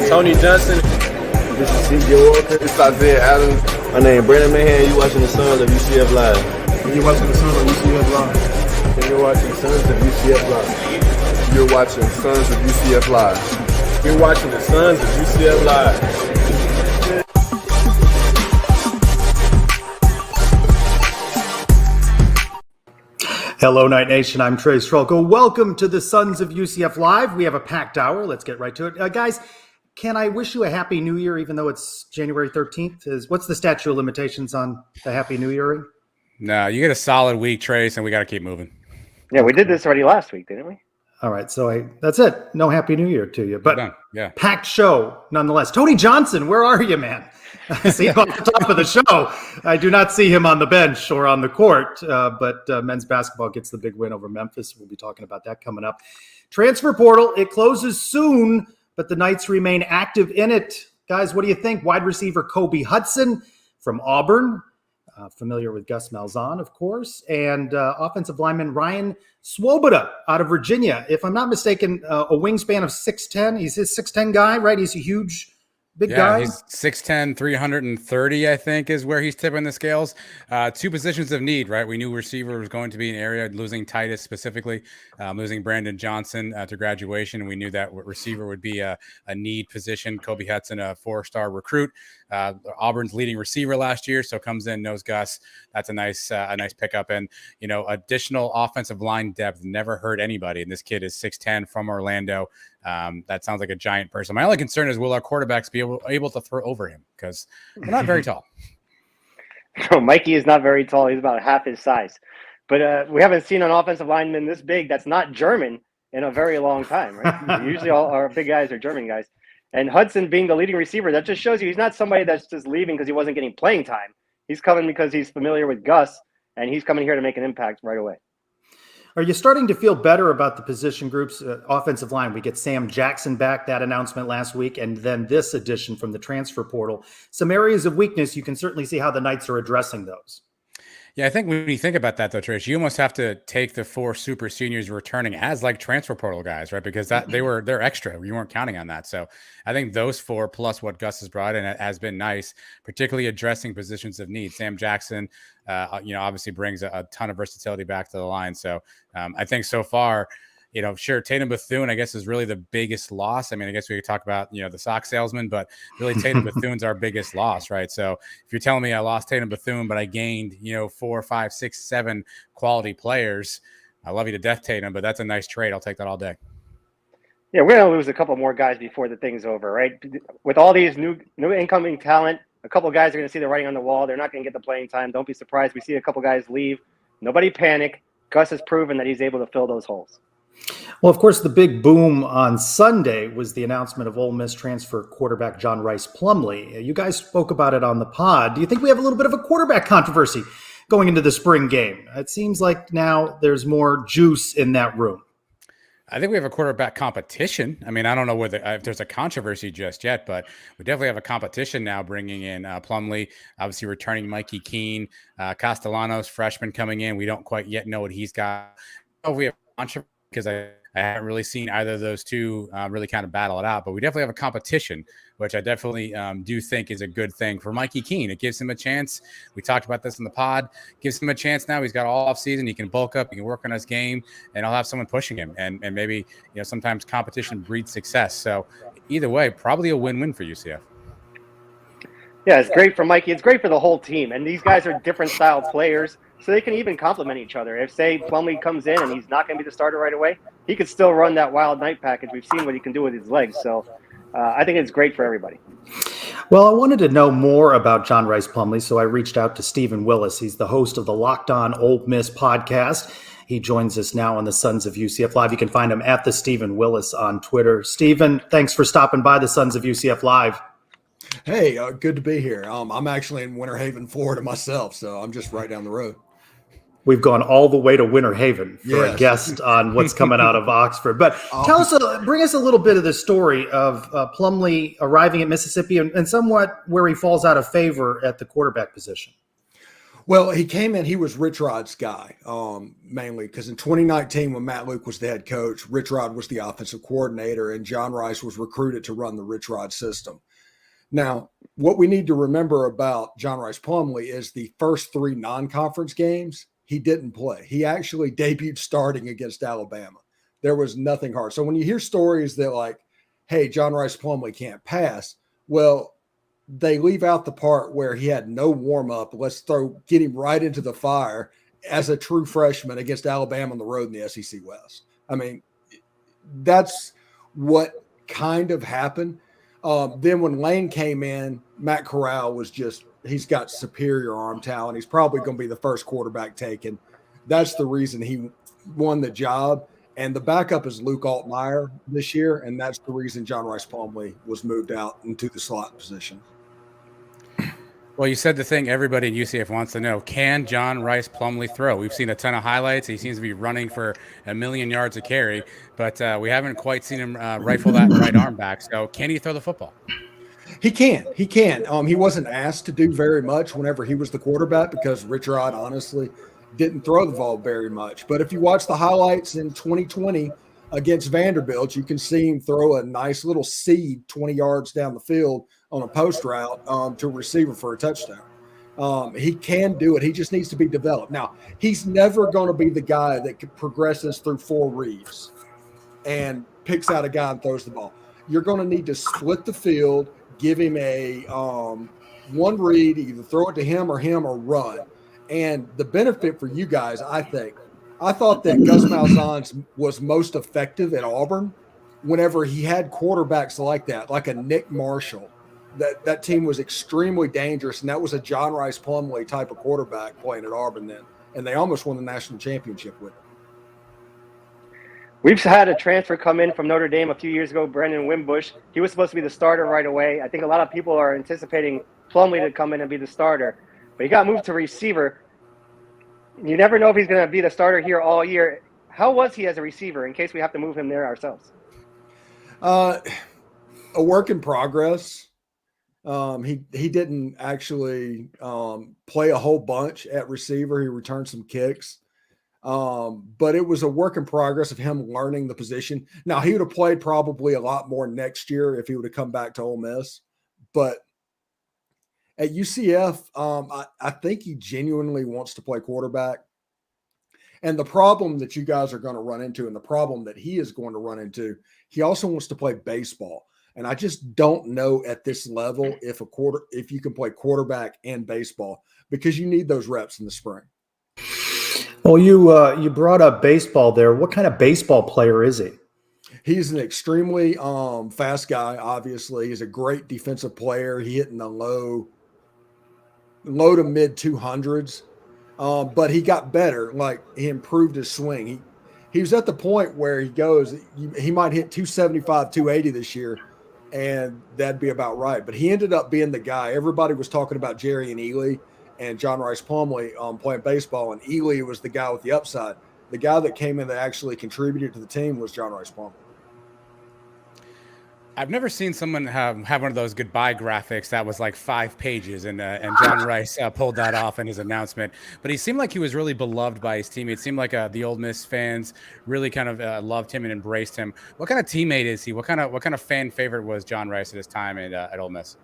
Tony Johnson. This is C.J. Walker. This is Isaiah Adams. My name is Brandon Mahan. You watching the Sons of UCF Live. You're watching the Sons of UCF Live. And you're watching Sons of UCF Live. You're watching Sons of UCF Live. You're watching the Sons of UCF Live. Hello, Night Nation. I'm Trey Strelko. Welcome to the Sons of UCF Live. We have a packed hour. Let's get right to it. Guys, can I wish you a Happy New Year, even though it's January 13th? What's the statute of limitations on the Happy New Year? No, you get a solid week, Trace, and we got to keep moving. Yeah, we did this already last week, didn't we? All right, so that's it. No Happy New Year to you. But yeah, packed show nonetheless. Tony Johnson, where are you, man? I see him on the top of the show. I do not see him on the bench or on the court, but men's basketball gets the big win over Memphis. We'll be talking about that coming up. Transfer portal, it closes soon, but the Knights remain active in it. Guys, what do you think? Wide receiver Kobe Hudson from Auburn, familiar with Gus Malzahn, of course, and offensive lineman Ryan Swoboda out of Virginia. If I'm not mistaken, a wingspan of 6'10". He's a 6'10" guy, right? He's a huge, big guy. He's 6'10", 330, I think, is where he's tipping the scales. Two positions of need, right? We knew receiver was going to be an area, losing Titus specifically, losing Brandon Johnson to graduation. We knew that receiver would be a need position. Kobe Hudson, a 4-star recruit, Auburn's leading receiver last year, so comes in, knows Gus. That's a nice pickup. And, additional offensive line depth never hurt anybody. And this kid is 6'10", from Orlando. That sounds like a giant person. My only concern is, will our quarterbacks be able to throw over him? Because we're not very tall. No, Mikey is not very tall. He's about half his size. But we haven't seen an offensive lineman this big that's not German in a very long time, right? Usually all our big guys are German guys. And Hudson being the leading receiver, that just shows you he's not somebody that's just leaving because he wasn't getting playing time. He's coming because he's familiar with Gus, and he's coming here to make an impact right away. Are you starting to feel better about the position groups? Offensive line, we get Sam Jackson back, that announcement last week, and then this addition from the transfer portal. Some areas of weakness, you can certainly see how the Knights are addressing those. Yeah, I think when you think about that, though, Trish, you almost have to take the 4 super seniors returning as like transfer portal guys, right? Because they're extra. You weren't counting on that. So I think those 4 plus what Gus has brought in has been nice, particularly addressing positions of need. Sam Jackson, obviously brings a ton of versatility back to the line. So I think so far, sure, Tatum Bethune, I guess, is really the biggest loss. I mean, I guess we could talk about, the sock salesman, but really Tatum Bethune's our biggest loss, right? So if you're telling me I lost Tatum Bethune, but I gained, 4, 5, 6, 7 quality players, I love you to death, Tatum, but that's a nice trade. I'll take that all day. Yeah, we're going to lose a couple more guys before the thing's over, right? With all these new incoming talent, a couple guys are going to see the writing on the wall. They're not going to get the playing time. Don't be surprised. We see a couple guys leave. Nobody panic. Gus has proven that he's able to fill those holes. Well, of course, the big boom on Sunday was the announcement of Ole Miss transfer quarterback John Rice Plumlee. You guys spoke about it on the pod. Do you think we have a little bit of a quarterback controversy going into the spring game? It seems like now there's more juice in that room. I think we have a quarterback competition. I mean, I don't know if there's a controversy just yet, but we definitely have a competition now, bringing in Plumlee, obviously returning Mikey Keene, Castellanos, freshman coming in. We don't quite yet know what he's got. We have controversy because I haven't really seen either of those two really kind of battle it out. But we definitely have a competition, which I definitely do think is a good thing for Mikey Keene. It gives him a chance. We talked about this in the pod. Gives him a chance now. He's got all offseason. He can bulk up. He can work on his game, and I'll have someone pushing him. And maybe sometimes competition breeds success. So either way, probably a win-win for UCF. Yeah, it's great for Mikey. It's great for the whole team. And these guys are different style players, so they can even complement each other. If, say, Plumlee comes in and he's not going to be the starter right away, he could still run that wild night package. We've seen what he can do with his legs. So I think it's great for everybody. Well, I wanted to know more about John Rice Plumlee, so I reached out to Stephen Willis. He's the host of the Locked On Ole Miss podcast. He joins us now on the Sons of UCF Live. You can find him at the Stephen Willis on Twitter. Stephen, thanks for stopping by the Sons of UCF Live. Hey, good to be here. I'm actually in Winter Haven, Florida myself, so I'm just right down the road. We've gone all the way to Winter Haven for a guest on what's coming out of Oxford. But bring us a little bit of the story of Plumlee arriving at Mississippi and somewhat where he falls out of favor at the quarterback position. Well, he came in, he was Rich Rod's guy, mainly because in 2019, when Matt Luke was the head coach, Rich Rod was the offensive coordinator, and John Rice was recruited to run the Rich Rod system. Now, what we need to remember about John Rice Plumlee is the first 3 non-conference games, he didn't play. He actually debuted starting against Alabama. There was nothing hard. So when you hear stories that like, hey, John Rice Plumlee can't pass, well, they leave out the part where he had no warm-up. Let's get him right into the fire as a true freshman against Alabama on the road in the SEC West. I mean, that's what kind of happened. Then when Lane came in, Matt Corral was he's got superior arm talent. He's probably going to be the first quarterback taken. That's the reason he won the job. And the backup is Luke Altmaier this year, and that's the reason John Rice Plumlee was moved out into the slot position. Well, you said the thing everybody in UCF wants to know. Can John Rice Plumlee throw? We've seen a ton of highlights. He seems to be running for 1,000,000 yards a carry, but we haven't quite seen him rifle that right arm back. So can he throw the football? He can. He can. He wasn't asked to do very much whenever he was the quarterback because Rich Rod honestly didn't throw the ball very much. But if you watch the highlights in 2020 against Vanderbilt, you can see him throw a nice little seed 20 yards down the field on a post route to a receiver for a touchdown. He can do it. He just needs to be developed. Now, he's never going to be the guy that progresses through 4 reads and picks out a guy and throws the ball. You're going to need to split the field, give him a one read, either throw it to him or run. And the benefit for you guys, I thought that Gus Malzahn was most effective at Auburn whenever he had quarterbacks like that, like a Nick Marshall. That team was extremely dangerous, and that was a John Rice Plumlee type of quarterback playing at Auburn then, and they almost won the national championship with him. We've had a transfer come in from Notre Dame a few years ago, Brendan Wimbush. He was supposed to be the starter right away. I think a lot of people are anticipating Plumlee to come in and be the starter, but he got moved to receiver. You never know if he's going to be the starter here all year. How was he as a receiver in case we have to move him there ourselves? A work in progress. He didn't actually play a whole bunch at receiver. He returned some kicks. But it was a work in progress of him learning the position. Now, he would have played probably a lot more next year if he would have come back to Ole Miss. But at UCF, I think he genuinely wants to play quarterback. And the problem that you guys are going to run into and the problem that he is going to run into, he also wants to play baseball. And I just don't know at this level if you can play quarterback and baseball because you need those reps in the spring. Well, you brought up baseball there. What kind of baseball player is he? He's an extremely fast guy, obviously. He's a great defensive player. He hit in the low to mid 200s. But he got better. Like, he improved his swing. He was at the point where he might hit 275, 280 this year, and that'd be about right. But he ended up being the guy. Everybody was talking about Jerry and Ely and John Rice Plumlee playing baseball, and Ely was the guy with the upside. The guy that came in that actually contributed to the team was John Rice Plumlee. I've never seen someone have one of those goodbye graphics that was like 5 pages, and John Rice pulled that off in his announcement. But he seemed like he was really beloved by his teammates. It seemed like the Ole Miss fans really kind of loved him and embraced him. What kind of teammate is he? What kind of fan favorite was John Rice at his time at Ole Miss?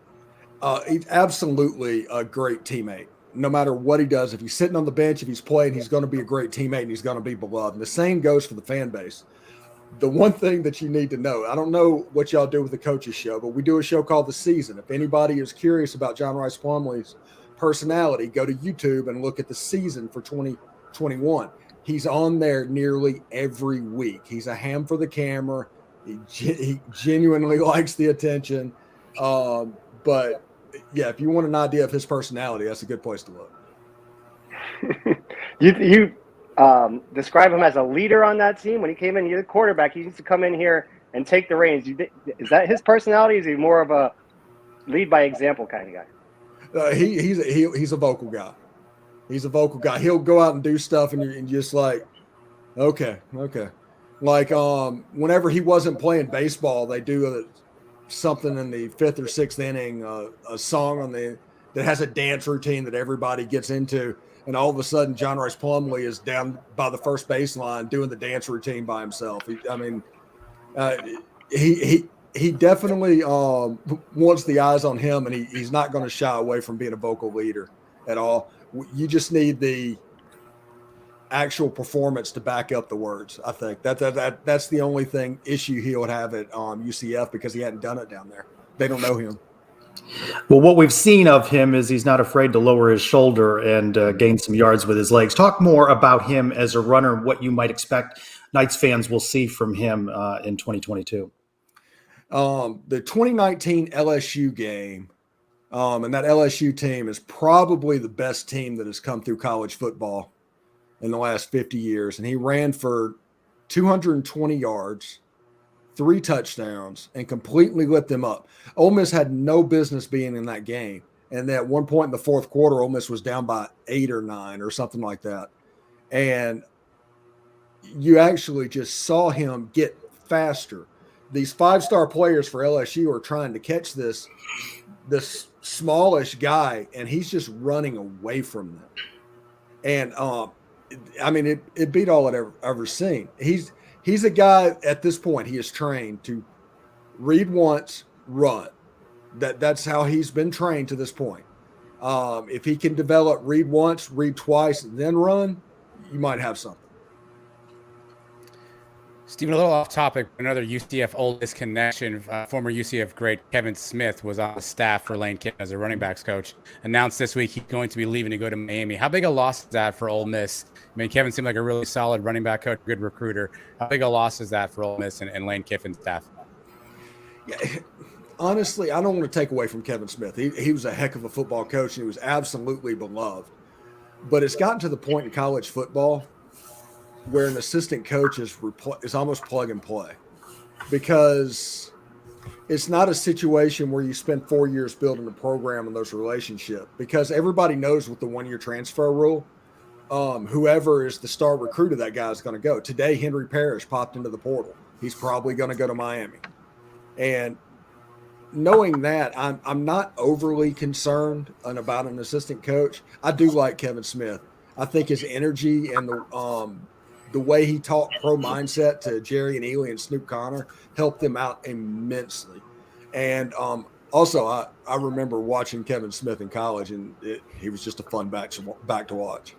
He's absolutely a great teammate. No matter what he does, if he's sitting on the bench, if he's playing, he's going to be a great teammate and he's going to be beloved. And the same goes for the fan base. The one thing that you need to know, I don't know what y'all do with the coaches show, but we do a show called The Season. If anybody is curious about John Rice Plumlee's personality, go to YouTube and look at The Season for 2021. He's on there nearly every week. He's a ham for the camera. He genuinely likes the attention. But yeah, if you want an idea of his personality, that's a good place to look. You describe him as a leader on that team. When he came in, he's a quarterback. He needs to come in here and take the reins. Is that his personality? Is he more of a lead by example kind of guy? He's a vocal guy. He's a vocal guy. He'll go out and do stuff, and you're just like, okay. Like whenever he wasn't playing baseball, they do something in the 5th or 6th inning, a song that has a dance routine that everybody gets into. and all of a sudden John Rice Plumlee is down by the first baseline doing the dance routine by himself. He definitely wants the eyes on him, and he's not going to shy away from being a vocal leader at all. You just need the actual performance to back up the words. I think that's the only issue he would have at UCF, because he hadn't done it down there. They don't know him. Well, what we've seen of him is he's not afraid to lower his shoulder and gain some yards with his legs. Talk more about him as a runner and what you might expect Knights fans will see from him in 2022. The 2019 LSU game, and that LSU team is probably the best team that has come through college football in the last 50 years. And he ran for 220 yards, 3 touchdowns, and completely lit them up. Ole Miss had no business being in that game. And at one point in the fourth quarter, Ole Miss was down by 8 or 9 or something like that. And you actually just saw him get faster. These 5-star players for LSU are trying to catch this smallish guy, and he's just running away from them. And it beat all I'd ever seen. He's a guy at this point, he is trained to read once, run. That's how he's been trained to this point. If he can develop read once, read twice, then run, you might have something. Stephen, a little off topic, another UCF Ole Miss connection. Former UCF great Kevin Smith was on the staff for Lane Kiffin as a running backs coach. Announced this week he's going to be leaving to go to Miami. How big a loss is that for Ole Miss? I mean, Kevin seemed like a really solid running back coach, good recruiter. How big a loss is that for Ole Miss and Lane Kiffin's staff? Yeah, honestly, I don't want to take away from Kevin Smith. He was a heck of a football coach, and he was absolutely beloved. But it's gotten to the point in college football where an assistant coach is almost plug and play, because it's not a situation where you spend 4 years building a program and those relationships, because everybody knows with the 1-year transfer rule, whoever is the star recruit of that guy is going to go. Today, Henry Parrish popped into the portal. He's probably going to go to Miami. And knowing that, I'm not overly concerned about an assistant coach. I do like Kevin Smith. I think his energy and the way he taught pro mindset to Jerry and Ely and Snoop Connor helped them out immensely. And also, I remember watching Kevin Smith in college, and he was just a fun back to watch.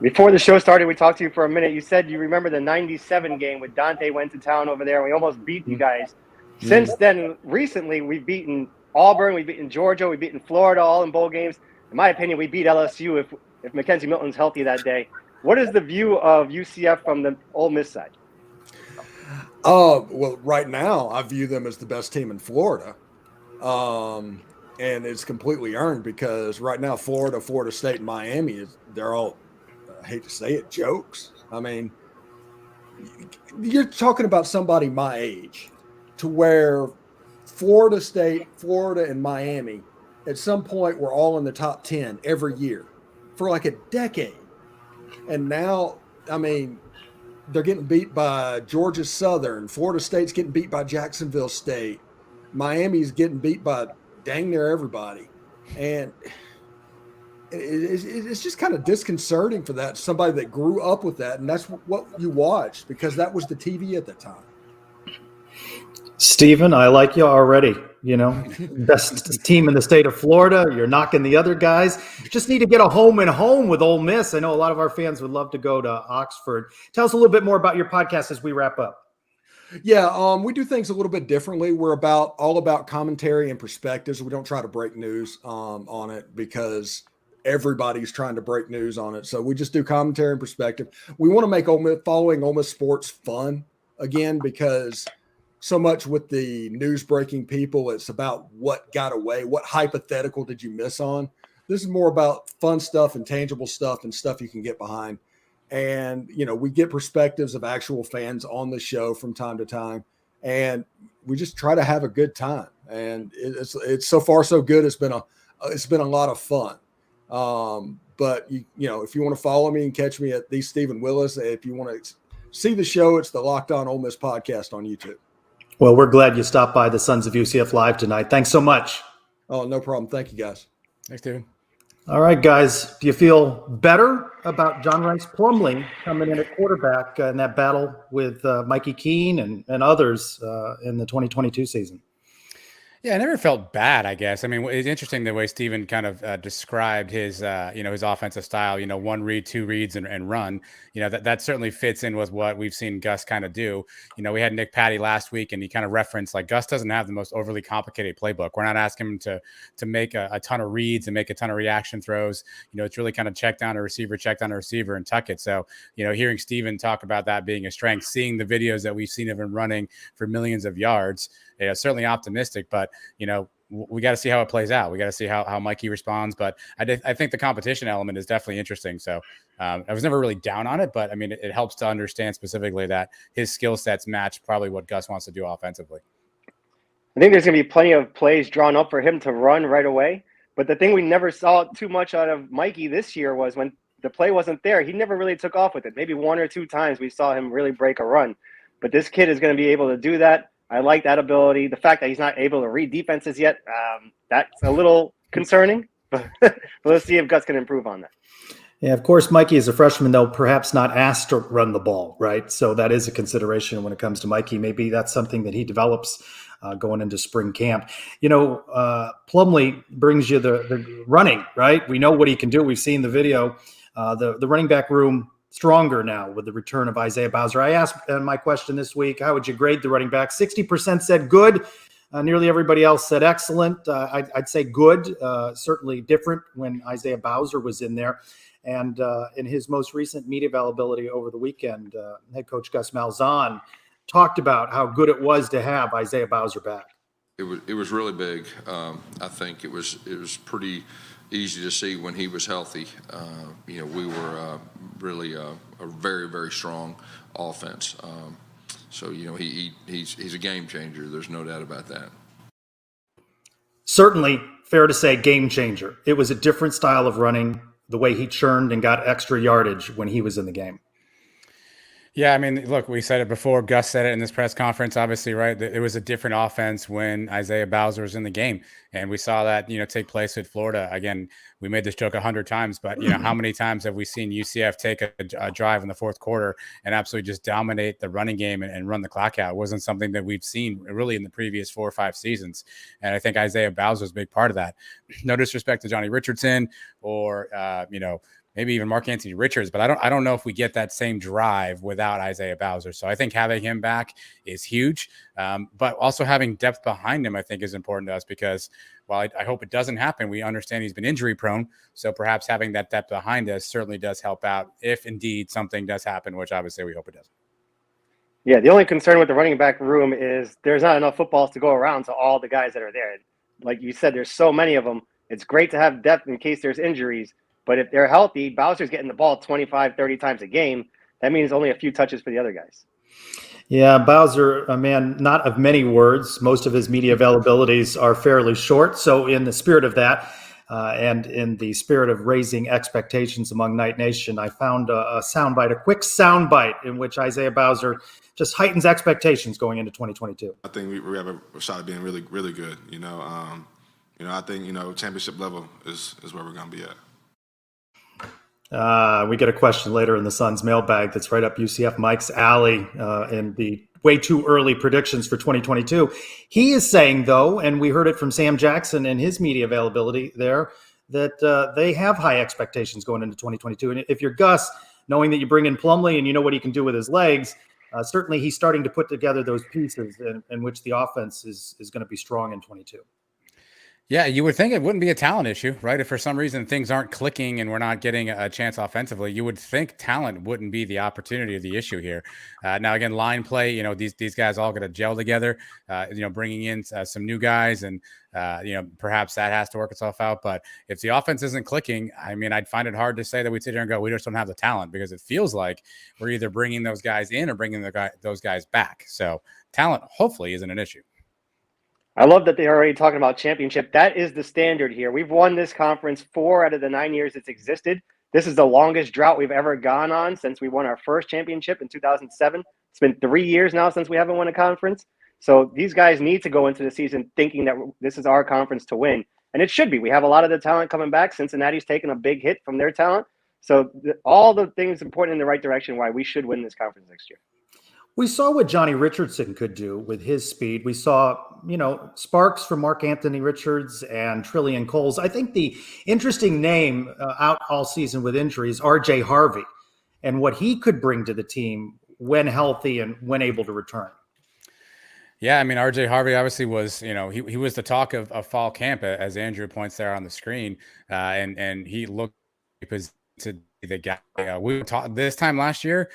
Before the show started, we talked to you for a minute. You said you remember the 97 game when Dante went to town over there, and we almost beat you guys. Since then, recently, we've beaten Auburn, we've beaten Georgia, we've beaten Florida, all in bowl games. In my opinion, we beat LSU if Mackenzie Milton's healthy that day. What is the view of UCF from the Ole Miss side? Well, right now, I view them as the best team in Florida. And it's completely earned, because right now, Florida State, and Miami, they're all, I hate to say it, jokes. I mean, you're talking about somebody my age, to where Florida State, Florida, and Miami at some point were all in the top 10 every year for like a decade. And now, I mean, they're getting beat by Georgia Southern. Florida State's getting beat by Jacksonville State. Miami's getting beat by dang near everybody. And it's just kind of disconcerting for that, somebody that grew up with that. And that's what you watched, because that was the TV at the time. Stephen, I like you already. You know, best team in the state of Florida. You're knocking the other guys. Just need to get a home and home with Ole Miss. I know a lot of our fans would love to go to Oxford. Tell us a little bit more about your podcast as we wrap up. Yeah, we do things a little bit differently. We're all about commentary and perspectives. We don't try to break news on it, because everybody's trying to break news on it. So we just do commentary and perspective. We want to make following Ole Miss sports fun again, because so much with the news breaking people, it's about what got away, what hypothetical did you miss on. This is more about fun stuff and tangible stuff and stuff you can get behind. And, you know, we get perspectives of actual fans on the show from time to time, and we just try to have a good time. And it's so far so good. It's been a lot of fun. But you know, if you want to follow me and catch me at the Stephen Willis, if you want to see the show, it's the Locked On Ole Miss podcast on YouTube. Well, we're glad you stopped by the Sons of UCF Live tonight. Thanks so much. Oh, no problem. Thank you, guys. Thanks, Stephen. All right, guys. Do you feel better about John Rice Plumlee coming in at quarterback in that battle with Mikey Keene and others in the 2022 season? Yeah, I never felt bad, I guess. I mean, it's interesting the way Steven kind of described his, his offensive style, one read, two reads and run, that certainly fits in with what we've seen Gus kind of do. We had Nick Patty last week and he kind of referenced like Gus doesn't have the most overly complicated playbook. We're not asking him to make a ton of reads and make a ton of reaction throws. It's really kind of check down a receiver and tuck it. So, hearing Steven talk about that being a strength, seeing the videos that we've seen of him running for millions of yards, certainly optimistic, but we got to see how it plays out. We got to see how Mikey responds, but I think the competition element is definitely interesting. So I was never really down on it, but I mean, it helps to understand specifically that his skill sets match probably what Gus wants to do offensively. I think there's going to be plenty of plays drawn up for him to run right away. But the thing we never saw too much out of Mikey this year was when the play wasn't there, he never really took off with it. Maybe one or two times we saw him really break a run, but this kid is going to be able to do that. I like that ability. The fact that he's not able to read defenses yet, that's a little concerning. But let's see if Gus can improve on that. Yeah, of course, Mikey is a freshman, though perhaps not asked to run the ball, right? So that is a consideration when it comes to Mikey. Maybe that's something that he develops going into spring camp. Plumlee brings you the running, right? We know what he can do. We've seen the video. The running back room stronger now with the return of Isaiah Bowser. I asked my question this week, how would you grade the running back? 60% said good. Nearly everybody else said excellent. I'd say good, certainly different when Isaiah Bowser was in there. And in his most recent media availability over the weekend, head coach Gus Malzahn talked about how good it was to have Isaiah Bowser back. It was really big. I think it was pretty easy to see when he was healthy. We were really a very, very strong offense. So he's a game changer. There's no doubt about that. Certainly fair to say game changer. It was a different style of running, the way he churned and got extra yardage when he was in the game. Yeah, I mean, look, we said it before. Gus said it in this press conference, obviously, right? It was a different offense when Isaiah Bowser was in the game. And we saw that, take place with Florida. Again, we made this joke 100 times, but, how many times have we seen UCF take a drive in the fourth quarter and absolutely just dominate the running game and run the clock out? It wasn't something that we've seen really in the previous 4 or 5 seasons. And I think Isaiah Bowser is a big part of that. No disrespect to Johnny Richardson or, maybe even Mark Anthony Richards, but I don't know if we get that same drive without Isaiah Bowser. So I think having him back is huge, but also having depth behind him, I think, is important to us because while I hope it doesn't happen, we understand he's been injury prone. So perhaps having that depth behind us certainly does help out if indeed something does happen, which obviously we hope it doesn't. Yeah, the only concern with the running back room is there's not enough footballs to go around to all the guys that are there. Like you said, there's so many of them. It's great to have depth in case there's injuries. But if they're healthy, Bowser's getting the ball 25, 30 times a game. That means only a few touches for the other guys. Yeah, Bowser, a man not of many words. Most of his media availabilities are fairly short. So in the spirit of that and in the spirit of raising expectations among Night Nation, I found a quick soundbite in which Isaiah Bowser just heightens expectations going into 2022. I think we have a shot at being really, really good. I think, championship level is where we're going to be at. We get a question later in the Suns mailbag that's right up UCF Mike's alley in the way too early predictions for 2022. He is saying, though, and we heard it from Sam Jackson in his media availability there, that they have high expectations going into 2022. And if you're Gus, knowing that you bring in Plumlee and you know what he can do with his legs, certainly he's starting to put together those pieces in which the offense is going to be strong in 22. Yeah, you would think it wouldn't be a talent issue, right? If for some reason things aren't clicking and we're not getting a chance offensively, you would think talent wouldn't be the opportunity or the issue here. Now, again, line play, these guys all got to gel together, bringing in some new guys and, perhaps that has to work itself out. But if the offense isn't clicking, I mean, I'd find it hard to say that we'd sit here and go, we just don't have the talent because it feels like we're either bringing those guys in or bringing those guys back. So talent hopefully isn't an issue. I love that they're already talking about championship. That is the standard here. We've won this conference 4 out of the 9 years it's existed. This is the longest drought we've ever gone on since we won our first championship in 2007. It's been 3 years now since we haven't won a conference. So these guys need to go into the season thinking that this is our conference to win. And it should be. We have a lot of the talent coming back. Cincinnati's taken a big hit from their talent. So all the things pointing in the right direction why we should win this conference next year. We saw what Johnny Richardson could do with his speed. We saw, sparks from Mark Anthony Richards and Trillian Coles. I think the interesting name out all season with injuries, R.J. Harvey, and what he could bring to the team when healthy and when able to return. Yeah, I mean, R.J. Harvey obviously was, he was the talk of fall camp, as Andrew points there on the screen, and he looked to be the guy. We were talking this time last year.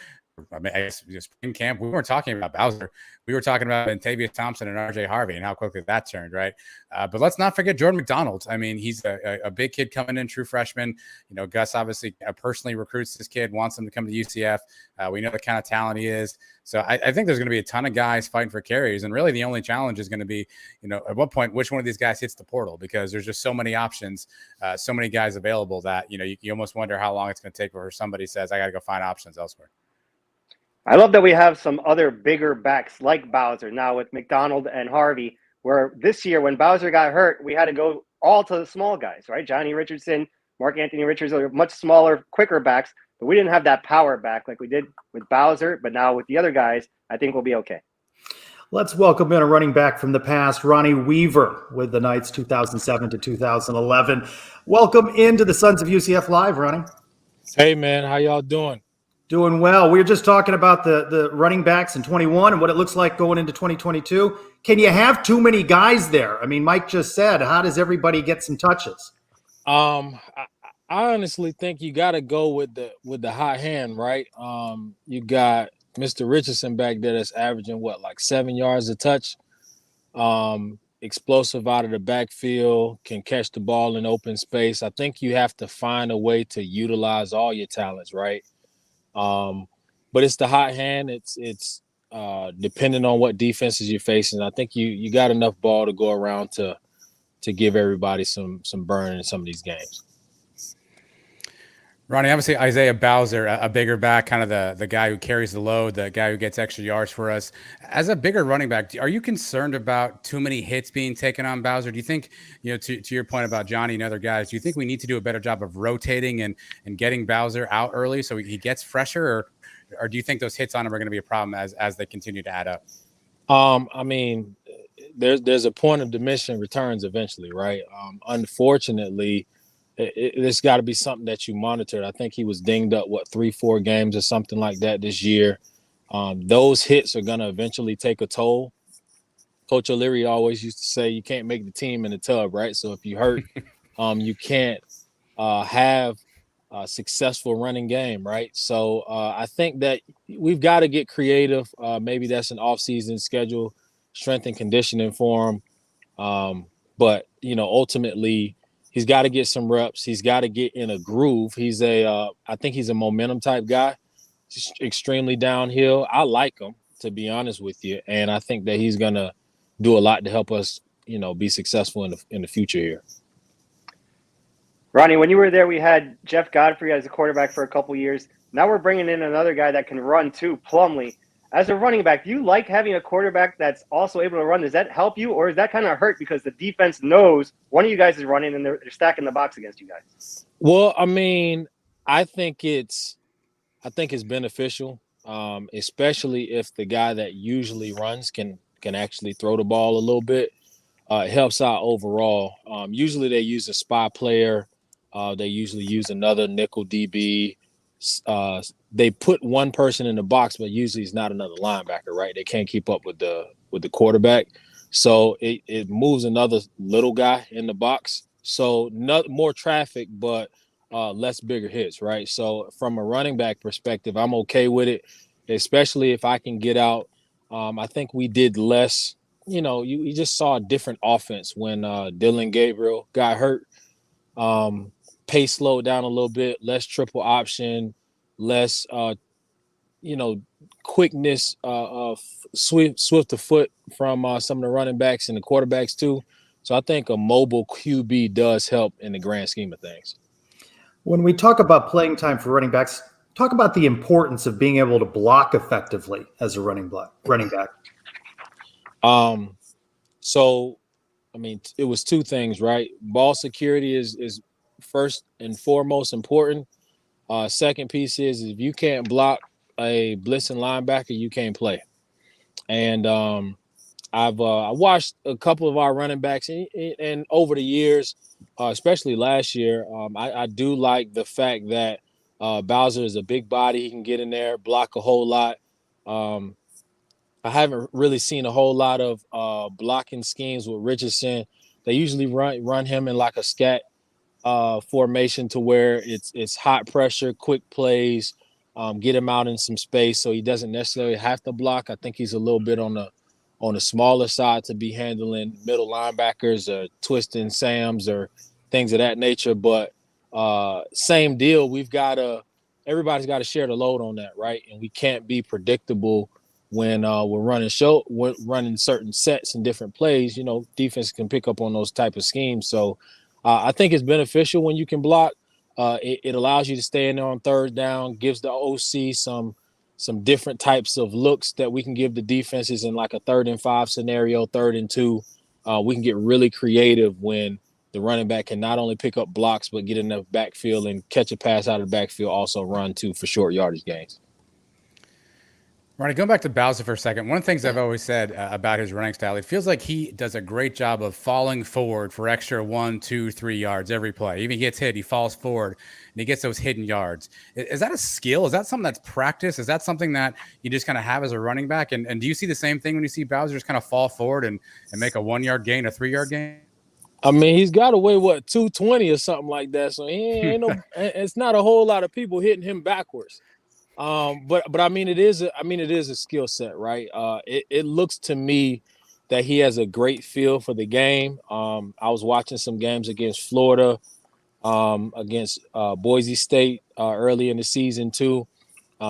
I mean, I guess spring camp, we weren't talking about Bowser. We were talking about Tavius Thompson and R.J. Harvey and how quickly that turned, right? But let's not forget Jordan McDonald. I mean, he's a big kid coming in, true freshman. Gus obviously personally recruits this kid, wants him to come to UCF. We know the kind of talent he is. So I think there's going to be a ton of guys fighting for carries. And really the only challenge is going to be, at what point, which one of these guys hits the portal? Because there's just so many options, so many guys available that, you almost wonder how long it's going to take before somebody says, I got to go find options elsewhere. I love that we have some other bigger backs like Bowser now with McDonald and Harvey, where this year when Bowser got hurt, we had to go all to the small guys, right? Johnny Richardson, Mark Anthony Richards are much smaller, quicker backs, but we didn't have that power back like we did with Bowser. But now with the other guys, I think we'll be okay. Let's welcome in a running back from the past, Ronnie Weaver with the Knights 2007 to 2011. Welcome into the Sons of UCF Live, Ronnie. Hey, man. How y'all doing? Doing well. We were just talking about the running backs in 21 and what it looks like going into 2022. Can you have too many guys there? I mean, Mike just said, how does everybody get some touches? I honestly think you got to go with the hot hand, right? You got Mr. Richardson back there that's averaging like 7 yards a touch. Explosive out of the backfield, can catch the ball in open space. I think you have to find a way to utilize all your talents, right? But it's the hot hand. It's depending on what defenses you're facing. I think you got enough ball to go around to give everybody some burn in some of these games. Ronnie, obviously Isaiah Bowser, a bigger back, kind of the guy who carries the load, the guy who gets extra yards for us. As a bigger running back, are you concerned about too many hits being taken on Bowser? Do you think, to your point about Johnny and other guys, do you think we need to do a better job of rotating and getting Bowser out early so he gets fresher, or do you think those hits on him are going to be a problem as they continue to add up? I mean, there's a point of diminishing returns eventually, right? Unfortunately, it's got to be something that you monitor. I think he was dinged up, 3-4 games or something like that this year. Those hits are going to eventually take a toll. Coach O'Leary always used to say you can't make the team in the tub, right? So if you hurt, you can't have a successful running game, right? So I think that we've got to get creative. Maybe that's an off-season schedule, strength and conditioning for him. But, ultimately, he's got to get some reps. He's got to get in a groove. I think he's a momentum type guy. He's extremely downhill. I like him, to be honest with you. And I think that he's going to do a lot to help us, be successful in the future here. Ronnie, when you were there, we had Jeff Godfrey as a quarterback for a couple years. Now we're bringing in another guy that can run too, Plumlee. As a running back, do you like having a quarterback that's also able to run? Does that help you, or is that kind of hurt because the defense knows one of you guys is running and they're stacking the box against you guys? Well, I mean, I think it's beneficial, especially if the guy that usually runs can actually throw the ball a little bit. It helps out overall. Usually they use a spy player. They usually use another nickel DB. They put one person in the box, but usually it's not another linebacker, right? They can't keep up with the quarterback. So it moves another little guy in the box. So more traffic, but less bigger hits, right? So from a running back perspective, I'm okay with it, especially if I can get out. I think we did less. You just saw a different offense when Dylan Gabriel got hurt. Pace slowed down a little bit, less triple option, less, quickness, swift of foot from some of the running backs and the quarterbacks too. So I think a mobile QB does help in the grand scheme of things. When we talk about playing time for running backs, talk about the importance of being able to block effectively as a running back. So, mean, it was two things, right? Ball security is first and foremost important. Second piece is if you can't block a blitzing linebacker, you can't play. And I watched a couple of our running backs, and over the years, especially last year, I do like the fact that Bowser is a big body. He can get in there, block a whole lot. I haven't really seen a whole lot of blocking schemes with Richardson. They usually run him in like a scat formation to where it's hot pressure, quick plays, get him out in some space so he doesn't necessarily have to block. I think he's a little bit on the smaller side to be handling middle linebackers or twisting Sams or things of that nature. But same deal, everybody's got to share the load on that, right? And we can't be predictable when we're running certain sets and different plays. You know, defense can pick up on those type of schemes. So I think it's beneficial when you can block. It allows you to stay in there on third down, gives the OC some different types of looks that we can give the defenses in like a 3rd and 5 scenario, 3rd and 2. We can get really creative when the running back can not only pick up blocks, but get in the backfield and catch a pass out of the backfield, also run too for short yardage gains. Ronnie, going back to Bowser for a second, one of the things I've always said about his running style, it feels like he does a great job of falling forward for extra 1, 2, 3 yards every play. Even if he gets hit, he falls forward and he gets those hidden yards. Is that a skill? Is that something that's practice? Is that something that you just kind of have as a running back? And do you see the same thing when you see Bowser just kind of fall forward and make a 1-yard gain, a 3-yard gain? I mean, he's got to weigh 220 or something like that. So it's not a whole lot of people hitting him backwards. But I mean, it is a skill set, right? It looks to me that he has a great feel for the game. I was watching some games against Florida, against Boise State early in the season too.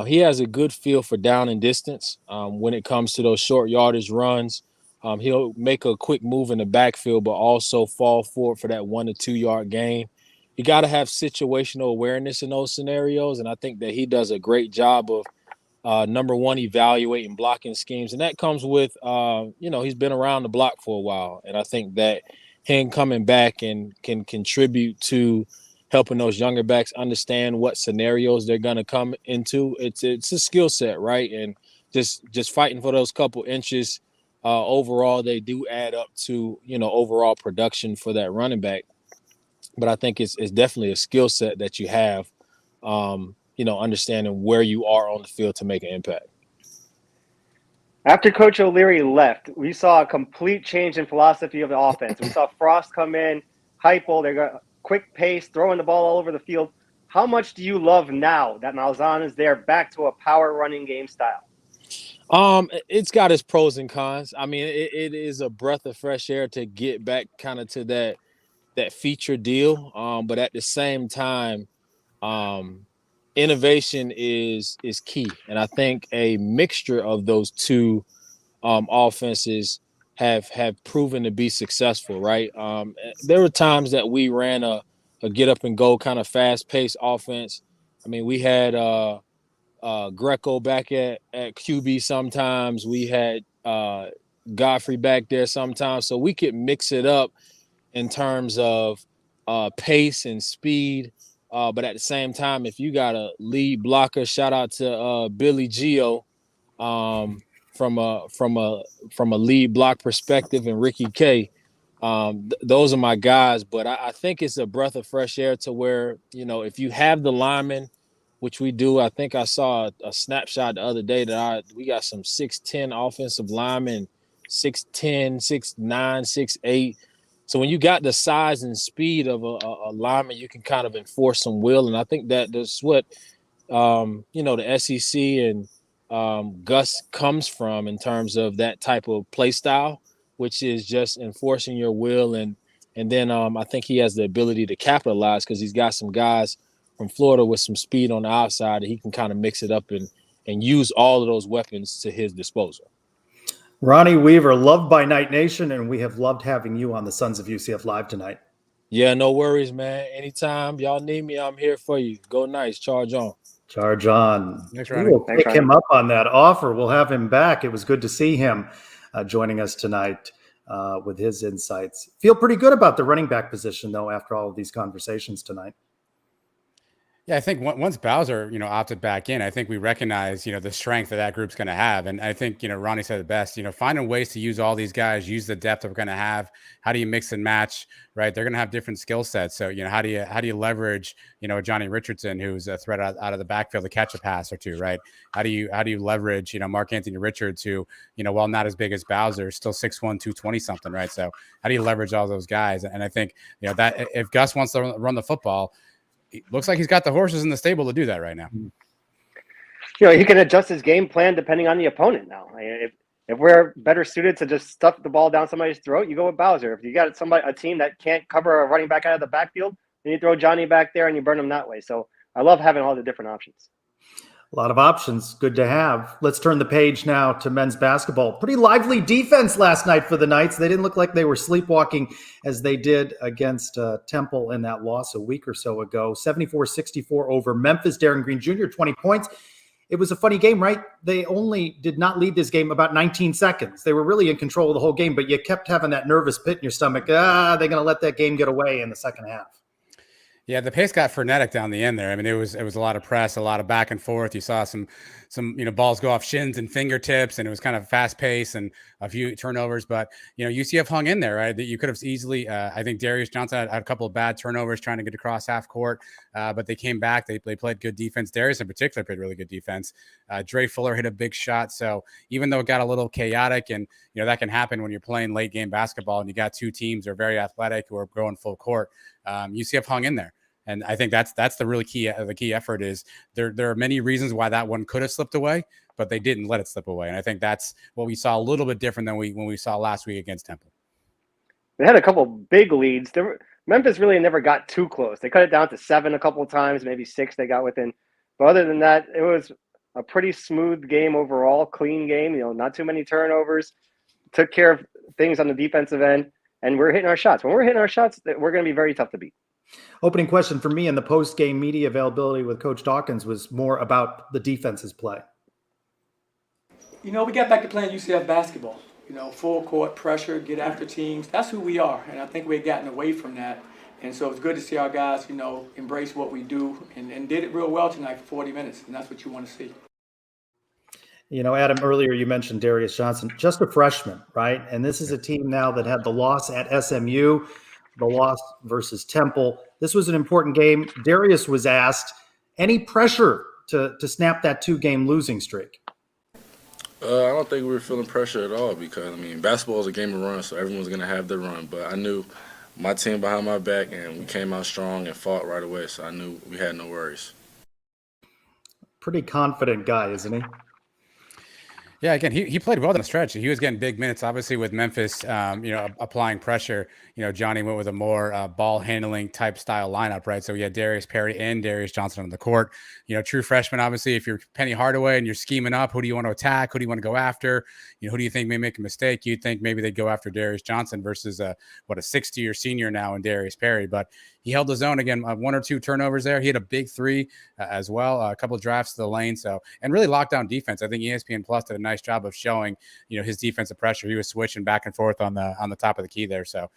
He has a good feel for down and distance when it comes to those short yardage runs. He'll make a quick move in the backfield, but also fall forward for that 1 to 2 yard gain. You got to have situational awareness in those scenarios, and I think that he does a great job of, number one, evaluating blocking schemes, and that comes with, he's been around the block for a while, and I think that him coming back and can contribute to helping those younger backs understand what scenarios they're going to come into. It's a skill set, right? And just fighting for those couple inches overall, they do add up to overall production for that running back. But I think it's definitely a skill set that you have, understanding where you are on the field to make an impact. After Coach O'Leary left, we saw a complete change in philosophy of the offense. We saw Frost come in, Heupel, they got quick pace, throwing the ball all over the field. How much do you love now that Malzahn is there, back to a power running game style? It's got its pros and cons. I mean, it is a breath of fresh air to get back kind of to that feature deal. But at the same time, innovation is key. And I think a mixture of those two offenses have proven to be successful, right? There were times that we ran a get up and go kind of fast paced offense. I mean, we had Greco back at QB sometimes. We had Godfrey back there sometimes. So we could mix it up in terms of pace and speed. But at the same time, if you got a lead blocker, shout out to Billy Gio from a lead block perspective, and Ricky K. Those are my guys. But I think it's a breath of fresh air to where, if you have the linemen, which we do, I think I saw a snapshot the other day that we got some 6'10" offensive linemen, 6'10", 6'9", 6'8". So when you got the size and speed of a lineman, you can kind of enforce some will. And I think that's what, the SEC and Gus comes from in terms of that type of play style, which is just enforcing your will. And then I think he has the ability to capitalize because he's got some guys from Florida with some speed on the outside, and he can kind of mix it up and use all of those weapons to his disposal. Ronnie Weaver, loved by Night Nation, and we have loved having you on the Sons of UCF Live tonight. Yeah, no worries, man. Anytime y'all need me, I'm here for you. Go nice. Charge on. Charge on. Thanks, We Ronnie. will pick him up on that offer. We'll have him back. It was good to see him joining us tonight. with his insights. Feel pretty good about the running back position, though, after all of these conversations tonight. Yeah, I think once Bowser, opted back in, I think we recognize, the strength that group's going to have. And I think, Ronnie said it best, finding ways to use all these guys, use the depth that we're going to have. How do you mix and match, right? They're going to have different skill sets. So, how do you leverage, Johnny Richardson, who's a threat out of the backfield to catch a pass or two, right? How do you leverage, Mark Anthony Richards, who, while not as big as Bowser, still 6'1", 220 something, right? So how do you leverage all those guys? And I think, that if Gus wants to run the football, it looks like he's got the horses in the stable to do that right now. He can adjust his game plan depending on the opponent now. If we're better suited to just stuff the ball down somebody's throat, you go with Bowser. If you got a team that can't cover a running back out of the backfield, then you throw Johnny back there and you burn him that way. So I love having all the different options. A lot of options. Good to have. Let's turn the page now to men's basketball. Pretty lively defense last night for the Knights. They didn't look like they were sleepwalking as they did against Temple in that loss a week or so ago. 74-64 over Memphis. Darren Green Jr., 20 points. It was a funny game, right? They only did not lead this game about 19 seconds. They were really in control of the whole game, but you kept having that nervous pit in your stomach. They're going to let that game get away in the second half. Yeah, the pace got frenetic down the end there. I mean, it was a lot of press, a lot of back and forth. You saw some balls go off shins and fingertips, and it was kind of fast pace and a few turnovers. But UCF hung in there, right? That you could have easily. I think Darius Johnson had a couple of bad turnovers trying to get across half court, but they came back. They played good defense. Darius in particular played really good defense. Dre Fuller hit a big shot. So even though it got a little chaotic, and that can happen when you're playing late game basketball, and you got two teams that are very athletic who are going full court, UCF hung in there. And I think that's the really key. The key effort is there are many reasons why that one could have slipped away, but they didn't let it slip away. And I think that's what we saw a little bit different than when we saw last week against Temple. They had a couple big leads. Memphis really never got too close. They cut it down to 7 a couple of times, maybe 6 they got within. But other than that, it was a pretty smooth game overall, clean game, not too many turnovers, took care of things on the defensive end, and we're hitting our shots. When we're hitting our shots, we're going to be very tough to beat. Opening question for me in the post-game media availability with Coach Dawkins was more about the defense's play. We got back to playing UCF basketball. Full court pressure, get after teams. That's who we are, and I think we've gotten away from that. And so it's good to see our guys, embrace what we do and did it real well tonight for 40 minutes, and that's what you want to see. Adam, earlier you mentioned Darius Johnson, just a freshman, right? And this is a team now that had the loss at SMU, the loss versus Temple. This was an important game. Darius was asked, any pressure to snap that 2-game losing streak? I don't think we were feeling pressure at all because, basketball is a game of runs, so everyone's going to have their run. But I knew my team behind my back, and we came out strong and fought right away, so I knew we had no worries. Pretty confident guy, isn't he? Yeah, again, he played well down the stretch. He was getting big minutes, obviously, with Memphis, applying pressure. Johnny went with a more ball handling type style lineup, right? So we had Darius Perry and Darius Johnson on the court. True freshman, obviously, if you're Penny Hardaway and you're scheming up, who do you want to attack? Who do you want to go after? Who do you think may make a mistake? You'd think maybe they'd go after Darius Johnson versus a 60-year senior now in Darius Perry. But he held his own again, 1 or 2 turnovers there. He had a big 3 as well, a couple of drafts to the lane. So, and really locked down defense. I think ESPN Plus did a nice job of showing, his defensive pressure. He was switching back and forth on the top of the key there. So,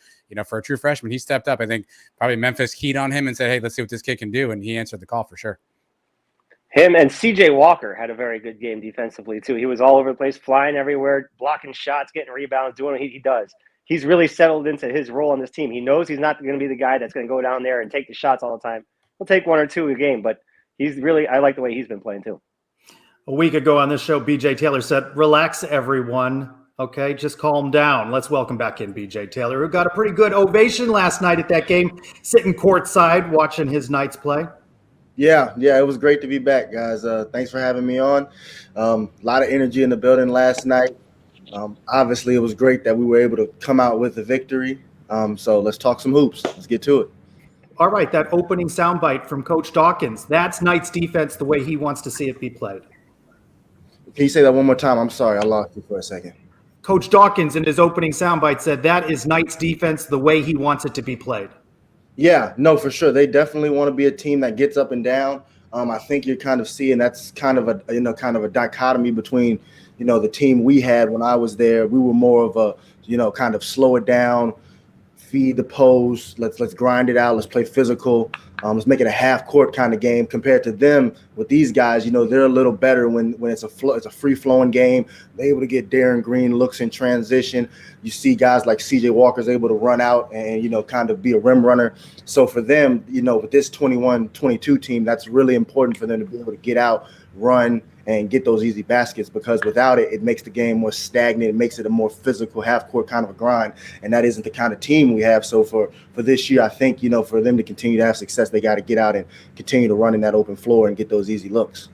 for a true freshman, he stepped up. I think probably Memphis keyed on him and said, hey, let's see what this kid can do. And he answered the call for sure. Him and CJ Walker had a very good game defensively too. He was all over the place, flying everywhere, blocking shots, getting rebounds, doing what he does. He's really settled into his role on this team. He knows he's not going to be the guy that's going to go down there and take the shots all the time. He'll take 1 or 2 a game, but I like the way he's been playing too. A week ago on this show, BJ Taylor said, relax, everyone. Okay, just calm down. Let's welcome back in BJ Taylor, who got a pretty good ovation last night at that game, sitting courtside watching his Knights play. Yeah, it was great to be back, guys. Thanks for having me on. A lot of energy in the building last night. Obviously, it was great that we were able to come out with a victory. So let's talk some hoops. Let's get to it. All right, that opening soundbite from Coach Dawkins. That's Knights defense the way he wants to see it be played. Can you say that one more time? I'm sorry, I lost you for a second. Coach Dawkins in his opening soundbite said that is Knights defense the way he wants it to be played. Yeah, no, for sure. They definitely want to be a team that gets up and down. I think you're kind of seeing that's kind of a dichotomy between, the team we had when I was there. We were more of a, kind of slow it down, feed the post. Let's grind it out. Let's play physical. Let's make it a half court kind of game. Compared to them, with these guys, they're a little better when it's a free flowing game. They're able to get Darren Green looks in transition. You see guys like CJ Walker's able to run out and kind of be a rim runner. So for them, with this 21-22 team, that's really important for them to be able to get out, run, and get those easy baskets, because without it, it makes the game more stagnant. It makes it a more physical half-court kind of a grind, and that isn't the kind of team we have. So for this year, I think, for them to continue to have success, they got to get out and continue to run in that open floor and get those easy looks.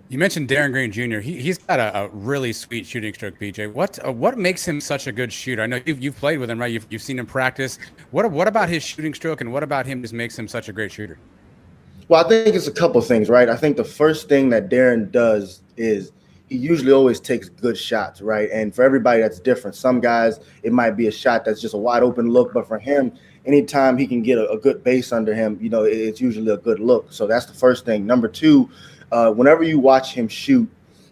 You mentioned Darren Green Jr. He's got a really sweet shooting stroke, BJ. What makes him such a good shooter? I know you've played with him, right? You've seen him practice. What about his shooting stroke, and what about him just makes him such a great shooter? Well, I think it's a couple things, right? I think the first thing that Darren does is he usually always takes good shots, right? And for everybody, that's different. Some guys, it might be a shot that's just a wide open look, but for him, anytime he can get a good base under him, it's usually a good look. So that's the first thing. Number two, whenever you watch him shoot,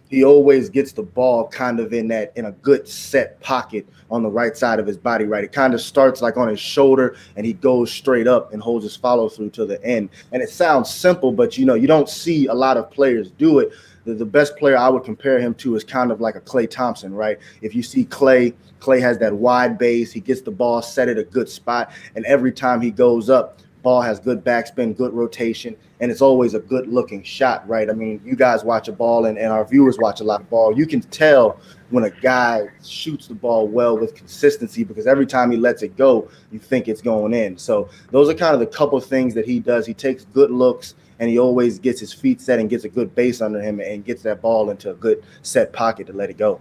he always gets the ball kind of in a good set pocket on the right side of his body, right? It kind of starts like on his shoulder and he goes straight up and holds his follow through to the end. And it sounds simple, but you don't see a lot of players do it. The best player I would compare him to is kind of like a Klay Thompson, right? If you see Klay has that wide base, he gets the ball set at a good spot, and every time he goes up, ball has good backspin, good rotation, and it's always a good-looking shot, right? I mean, you guys watch a ball, and our viewers watch a lot of ball. You can tell when a guy shoots the ball well with consistency, because every time he lets it go, you think it's going in. So those are kind of the couple things that he does. He takes good looks, and he always gets his feet set and gets a good base under him and gets that ball into a good set pocket to let it go.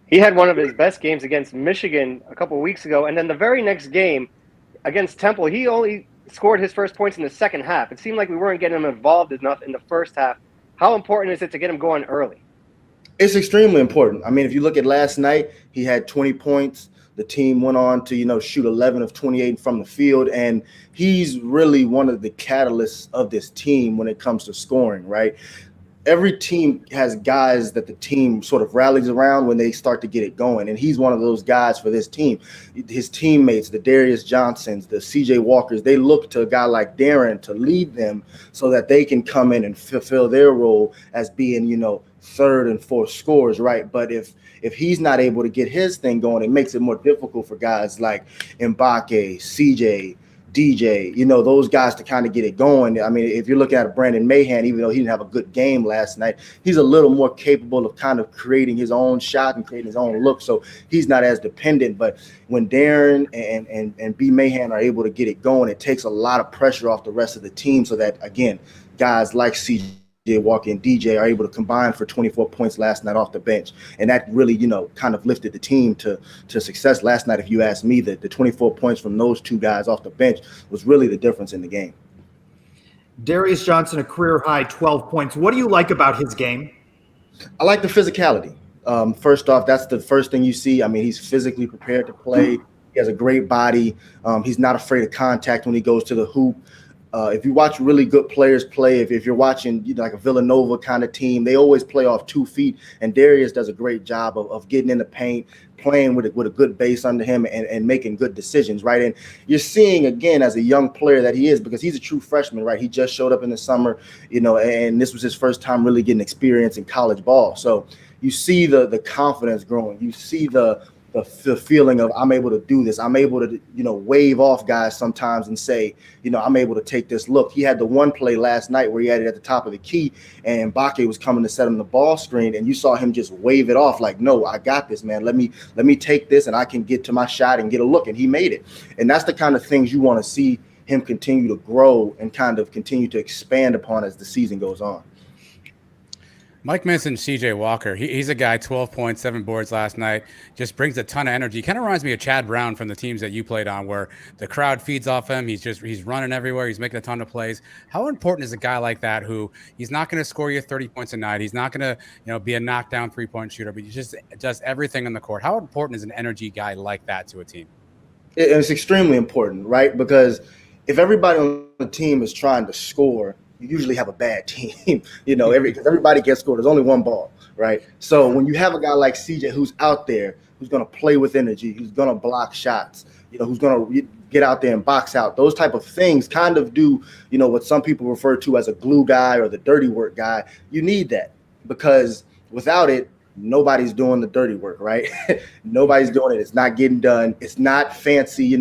He had one of his best games against Michigan a couple of weeks ago, and then the very next game against Temple, he only scored his first points in the second half. It seemed like we weren't getting him involved enough in the first half. How important is it to get him going early? It's extremely important. I mean, if you look at last night, he had 20 points. The team went on to, shoot 11 of 28 from the field, and he's really one of the catalysts of this team when it comes to scoring, right? Every team has guys that the team sort of rallies around when they start to get it going, and he's one of those guys for this team. His teammates, the Darius Johnsons, the CJ Walkers, they look to a guy like Darren to lead them so that they can come in and fulfill their role as being, third and fourth scorers, right? But if he's not able to get his thing going, it makes it more difficult for guys like Mbake, CJ, DJ, those guys to kind of get it going. I mean, if you're looking at Brandon Mahan, even though he didn't have a good game last night, he's a little more capable of kind of creating his own shot and creating his own look. So he's not as dependent. But when Darren and B. Mahan are able to get it going, it takes a lot of pressure off the rest of the team so that, again, guys like CJ Walker and DJ are able to combine for 24 points last night off the bench. And that really, kind of lifted the team to success last night. If you ask me, the 24 points from those two guys off the bench was really the difference in the game. Darius Johnson, a career high 12 points. What do you like about his game? I like the physicality. First off, that's the first thing you see. I mean, he's physically prepared to play. He has a great body. He's not afraid of contact when he goes to the hoop. If you watch really good players play, if you're watching like a Villanova kind of team, they always play off 2 feet. And Darius does a great job of getting in the paint, playing with a good base under him and making good decisions, right? And you're seeing, again, as a young player that he is, because he's a true freshman, right? He just showed up in the summer, and this was his first time really getting experience in college ball. So you see the confidence growing. You see the feeling of I'm able to do this. I'm able to, wave off guys sometimes and say, I'm able to take this look. He had the one play last night where he had it at the top of the key and Mbake was coming to set him the ball screen, and you saw him just wave it off like, no, I got this, man. Let me take this and I can get to my shot and get a look. And he made it. And that's the kind of things you want to see him continue to grow and kind of continue to expand upon as the season goes on. Mike mentioned CJ Walker. He's a guy, 12 points, 7 boards last night, just brings a ton of energy. Kind of reminds me of Chad Brown from the teams that you played on, where the crowd feeds off him. He's running everywhere. He's making a ton of plays. How important is a guy like that who he's not going to score you 30 points a night? He's not going to, be a knockdown 3-point shooter, but he just does everything on the court. How important is an energy guy like that to a team? It's extremely important, right? Because if everybody on the team is trying to score, you usually have a bad team. Because everybody gets scored. There's only one ball, right? So when you have a guy like CJ who's out there, who's going to play with energy, who's going to block shots, who's going to get out there and box out, those type of things kind of do, what some people refer to as a glue guy or the dirty work guy. You need that, because without it, nobody's doing the dirty work, right? Nobody's doing it. It's not getting done. It's not fancy.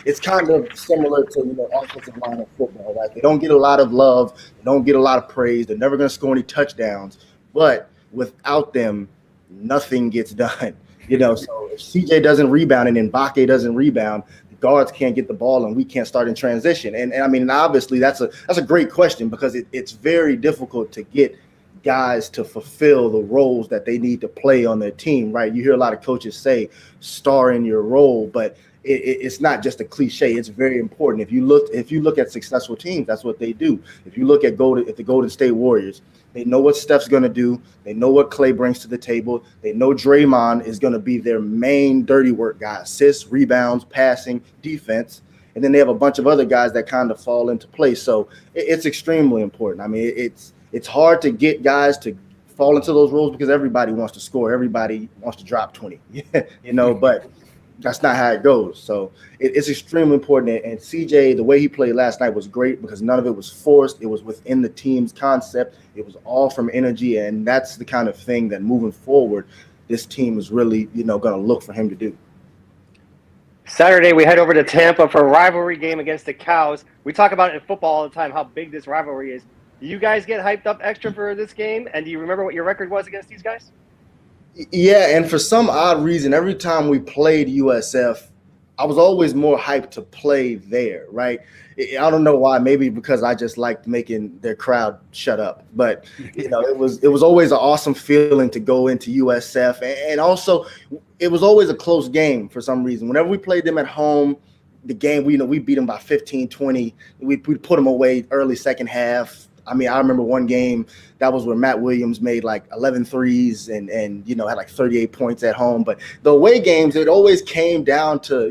It's kind of similar to, offensive line of football, right? They don't get a lot of love. They don't get a lot of praise. They're never going to score any touchdowns. But without them, nothing gets done. So if CJ doesn't rebound and then Mbake doesn't rebound, the guards can't get the ball and we can't start in transition. And I mean, obviously that's a great question, because it's very difficult to get guys to fulfill the roles that they need to play on their team, right? You hear a lot of coaches say star in your role, but it's not just a cliche. It's very important. If you look at successful teams, that's what they do. If you look at the Golden State Warriors, they know what Steph's going to do. They know what Clay brings to the table. They know Draymond is going to be their main dirty work guy: assists, rebounds, passing, defense. And then they have a bunch of other guys that kind of fall into place. So it's extremely important. I mean, it's hard to get guys to fall into those roles because everybody wants to score. Everybody wants to drop 20, but that's not how it goes. So it's extremely important. And CJ, the way he played last night was great, because none of it was forced. It was within the team's concept. It was all from energy. And that's the kind of thing that moving forward, this team is really, going to look for him to do. Saturday, we head over to Tampa for a rivalry game against the Cows. We talk about it in football all the time, how big this rivalry is. Do you guys get hyped up extra for this game? And do you remember what your record was against these guys? Yeah, and for some odd reason, every time we played USF, I was always more hyped to play there, right? I don't know why. Maybe because I just liked making their crowd shut up. But, it was always an awesome feeling to go into USF. And also, it was always a close game for some reason. Whenever we played them at home, the game, we beat them by 15, 20. We put them away early second half. I mean, I remember one game that was where Matt Williams made like 11 threes and had like 38 points at home. But the away games, it always came down to,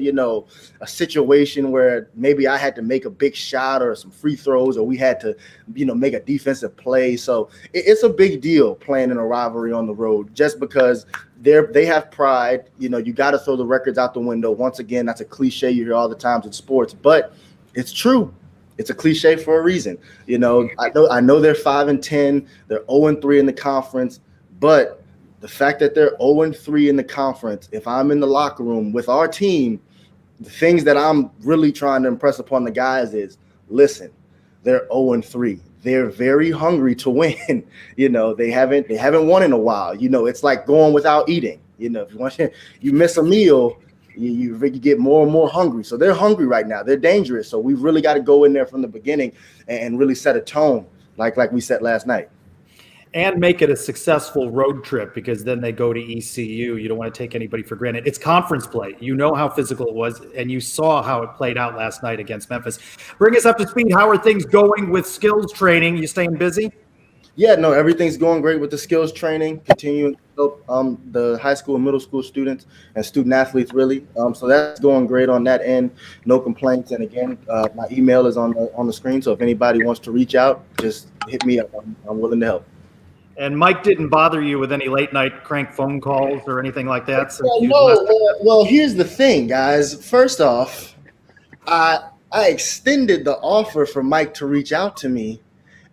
a situation where maybe I had to make a big shot or some free throws, or we had to, make a defensive play. So it's a big deal playing in a rivalry on the road, just because they have pride. You got to throw the records out the window. Once again, that's a cliche you hear all the times in sports, but it's true. It's a cliche for a reason. I know they're 5-10, they're 0-3 in the conference, but the fact that they're 0-3 in the conference, if I'm in the locker room with our team, the things that I'm really trying to impress upon the guys is, listen, they're 0-3. They're very hungry to win. They haven't won in a while. It's like going without eating. If you miss a meal, you get more and more hungry. So they're hungry right now. They're dangerous. So we've really got to go in there from the beginning and really set a tone like we set last night. And make it a successful road trip, because then they go to ECU. You don't want to take anybody for granted. It's conference play. You know how physical it was, and you saw how it played out last night against Memphis. Bring us up to speed. How are things going with skills training? You staying busy? Yeah, no, everything's going great with the skills training, continuing to help the high school and middle school students and student athletes, really. So that's going great on that end. No complaints. And again, my email is on the screen. So if anybody wants to reach out, just hit me up. I'm willing to help. And Mike didn't bother you with any late night crank phone calls or anything like that? Well, here's the thing, guys. First off, I extended the offer for Mike to reach out to me,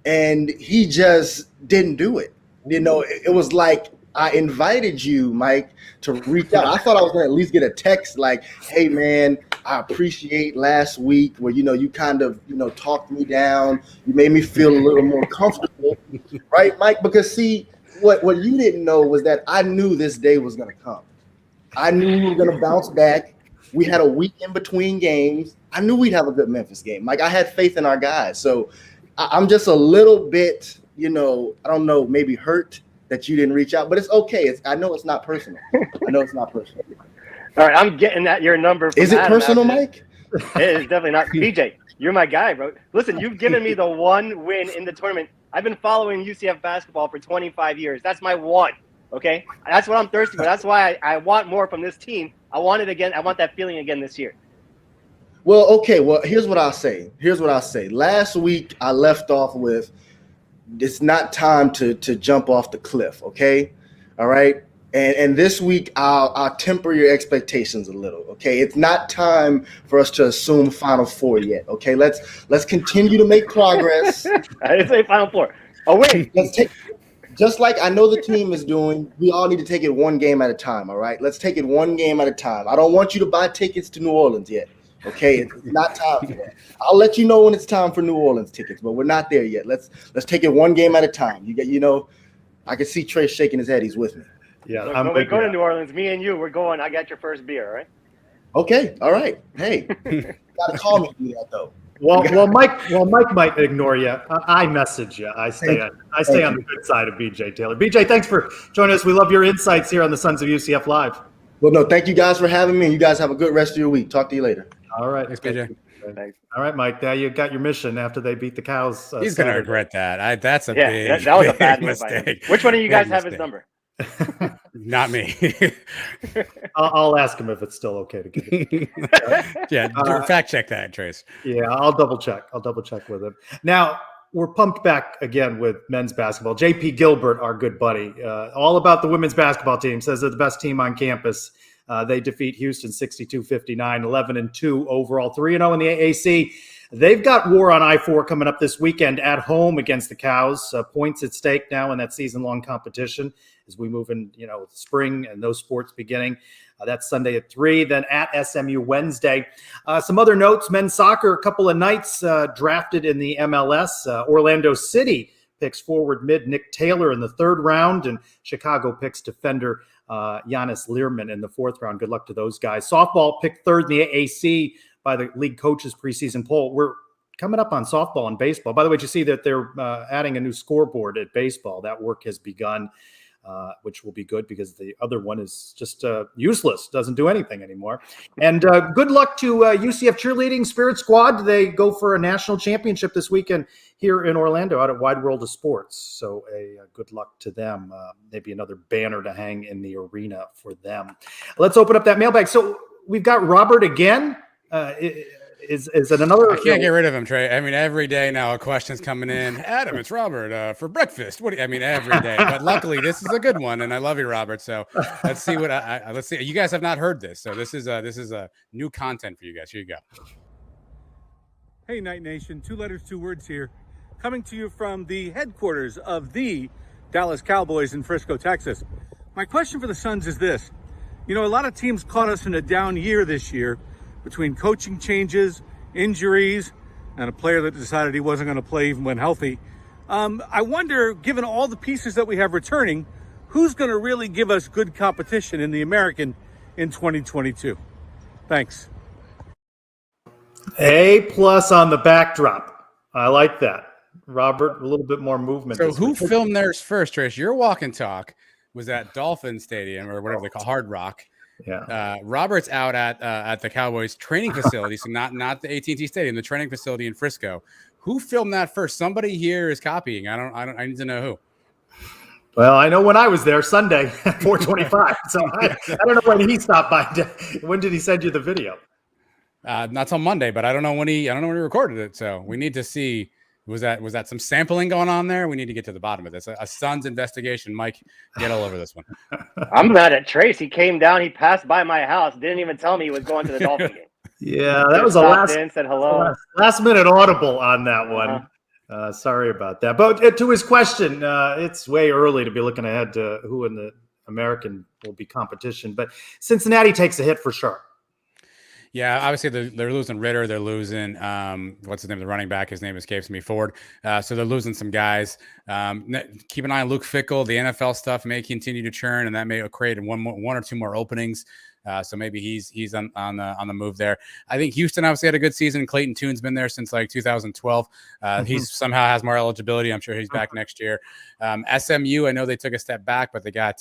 and he just didn't do it. It was like, I invited you, Mike, to reach out. I thought I was going to at least get a text like, hey, man, I appreciate last week where, you kind of, talked me down. You made me feel a little more comfortable, right, Mike? Because, see, what you didn't know was that I knew this day was going to come. I knew we were going to bounce back. We had a week in between games. I knew we'd have a good Memphis game. Like, I had faith in our guys. So I'm just a little bit, I don't know, maybe hurt that you didn't reach out, but it's okay. I know it's not personal. All right, I'm getting your number. Is it personal, Mike? It is definitely not. BJ, you're my guy, bro. Listen, you've given me the one win in the tournament. I've been following UCF basketball for 25 years. That's my one, okay? That's what I'm thirsty for. That's why I want more from this team. I want it again. I want that feeling again this year. Well, okay. Well, here's what I'll say. Last week I left off with, it's not time to jump off the cliff. Okay, all right. And this week I'll temper your expectations a little. Okay, it's not time for us to assume Final Four yet. Okay, let's continue to make progress. I didn't say Final Four. Oh wait, Let's take, just like I know the team is doing, we all need to take it one game at a time. All right, let's take it one game at a time. I don't want you to buy tickets to New Orleans yet. Okay, it's not time for that. I'll let you know when it's time for New Orleans tickets, but we're not there yet. Let's take it one game at a time. I can see Trey shaking his head. He's with me. Yeah, Look, when we go to New Orleans, me and you, we're going. I got your first beer, right? Okay, all right. Hey, gotta call me to do that though. Well, Mike might ignore you. I message you. I stay on the good side of BJ Taylor. BJ, thanks for joining us. We love your insights here on the Sons of UCF Live. Well, no, thank you guys for having me. And you guys have a good rest of your week. Talk to you later. All right. Thanks, BJ. Thanks. All right, Mike. Now you got your mission after they beat the Cows. He's going to regret that. That's a big, that was a bad big move by him. mistake. Which one of you guys have his number? Not me. I'll ask him if it's still okay to give it. Yeah, fact check that, Trace. Yeah, I'll double check with him. Now, we're pumped back again with men's basketball. JP Gilbert, our good buddy, all about the women's basketball team, says they're the best team on campus. They defeat Houston 62-59, 11-2 overall, 3-0 in the AAC. They've got War on I-4 coming up this weekend at home against the Cows. Points at stake now in that season-long competition as we move in, spring and those sports beginning. That's Sunday at 3. Then at SMU Wednesday. Some other notes: men's soccer, a couple of nights drafted in the MLS. Orlando City picks forward mid Nick Taylor in the 3rd round, and Chicago picks defender Giannis Learman in the 4th round. Good luck to those guys. Softball picked 3rd in the AAC by the league coaches preseason poll. We're coming up on softball and baseball. By the way, did you see that they're adding a new scoreboard at baseball? That work has begun, which will be good because the other one is just useless, doesn't do anything anymore. And good luck to UCF Cheerleading Spirit Squad. They go for a national championship this weekend here in Orlando out at Wide World of Sports. So good luck to them. Maybe another banner to hang in the arena for them. Let's open up that mailbag. So we've got Robert again. Is it another? I can't get rid of him, Trey. I mean, every day now a question's coming in. Adam, it's Robert for breakfast. Every day. But luckily, this is a good one, and I love you, Robert. So let's see let's see. You guys have not heard this, so this is a new content for you guys. Here you go. Hey, Night Nation. 2 letters, 2 words here, coming to you from the headquarters of the Dallas Cowboys in Frisco, Texas. My question for the Suns is this: a lot of teams caught us in a down year this year, between coaching changes, injuries, and a player that decided he wasn't going to play even when healthy. I wonder, given all the pieces that we have returning, who's going to really give us good competition in the American in 2022? Thanks. A+ on the backdrop. I like that. Robert, a little bit more movement. So who filmed theirs first, Trish? Your walk and talk was at Dolphin Stadium, or whatever they call Hard Rock. Yeah. Robert's out at the Cowboys training facility, so not the AT&T Stadium, the training facility in Frisco. Who filmed that first? Somebody here is copying. I need to know who. Well, I know when I was there Sunday at 4:25. So I don't know when he stopped by. When did he send you the video? Not till Monday, but I don't know when he recorded it. So we need to see. Was that some sampling going on there? We need to get to the bottom of this. A Suns investigation. Mike, get all over this one. I'm mad at Trace. He came down. He passed by my house. Didn't even tell me he was going to the Dolphin game. Yeah, that was a said hello. Last minute audible on that one. Sorry about that. But to his question, it's way early to be looking ahead to who in the American will be competition. But Cincinnati takes a hit for sure. Yeah, obviously they're losing Ritter. They're losing what's his name? The running back. His name escapes me. Ford. So they're losing some guys. Keep an eye on Luke Fickell. The NFL stuff may continue to churn, and that may create one or two more openings. So maybe he's on the move there. I think Houston obviously had a good season. Clayton Tune's been there since like 2012. He's somehow has more eligibility. I'm sure he's back next year. SMU, I know they took a step back, but they got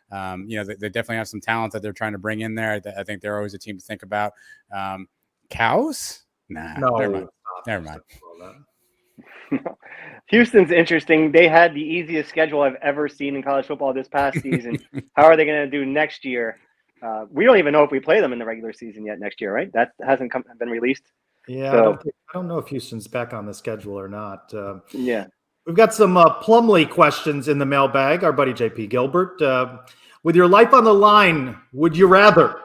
they definitely have some talent that they're trying to bring in there. I think they're always a team to think about. Cows? Nah, no, never mind. Houston's interesting. They had the easiest schedule I've ever seen in college football this past season. How are they going to do next year? We don't even know if we play them in the regular season yet next year, right? That hasn't been released. Yeah, So, I don't know if Houston's back on the schedule or not. yeah. We've got some Plumlee questions in the mailbag. Our buddy JP Gilbert. With your life on the line, would you rather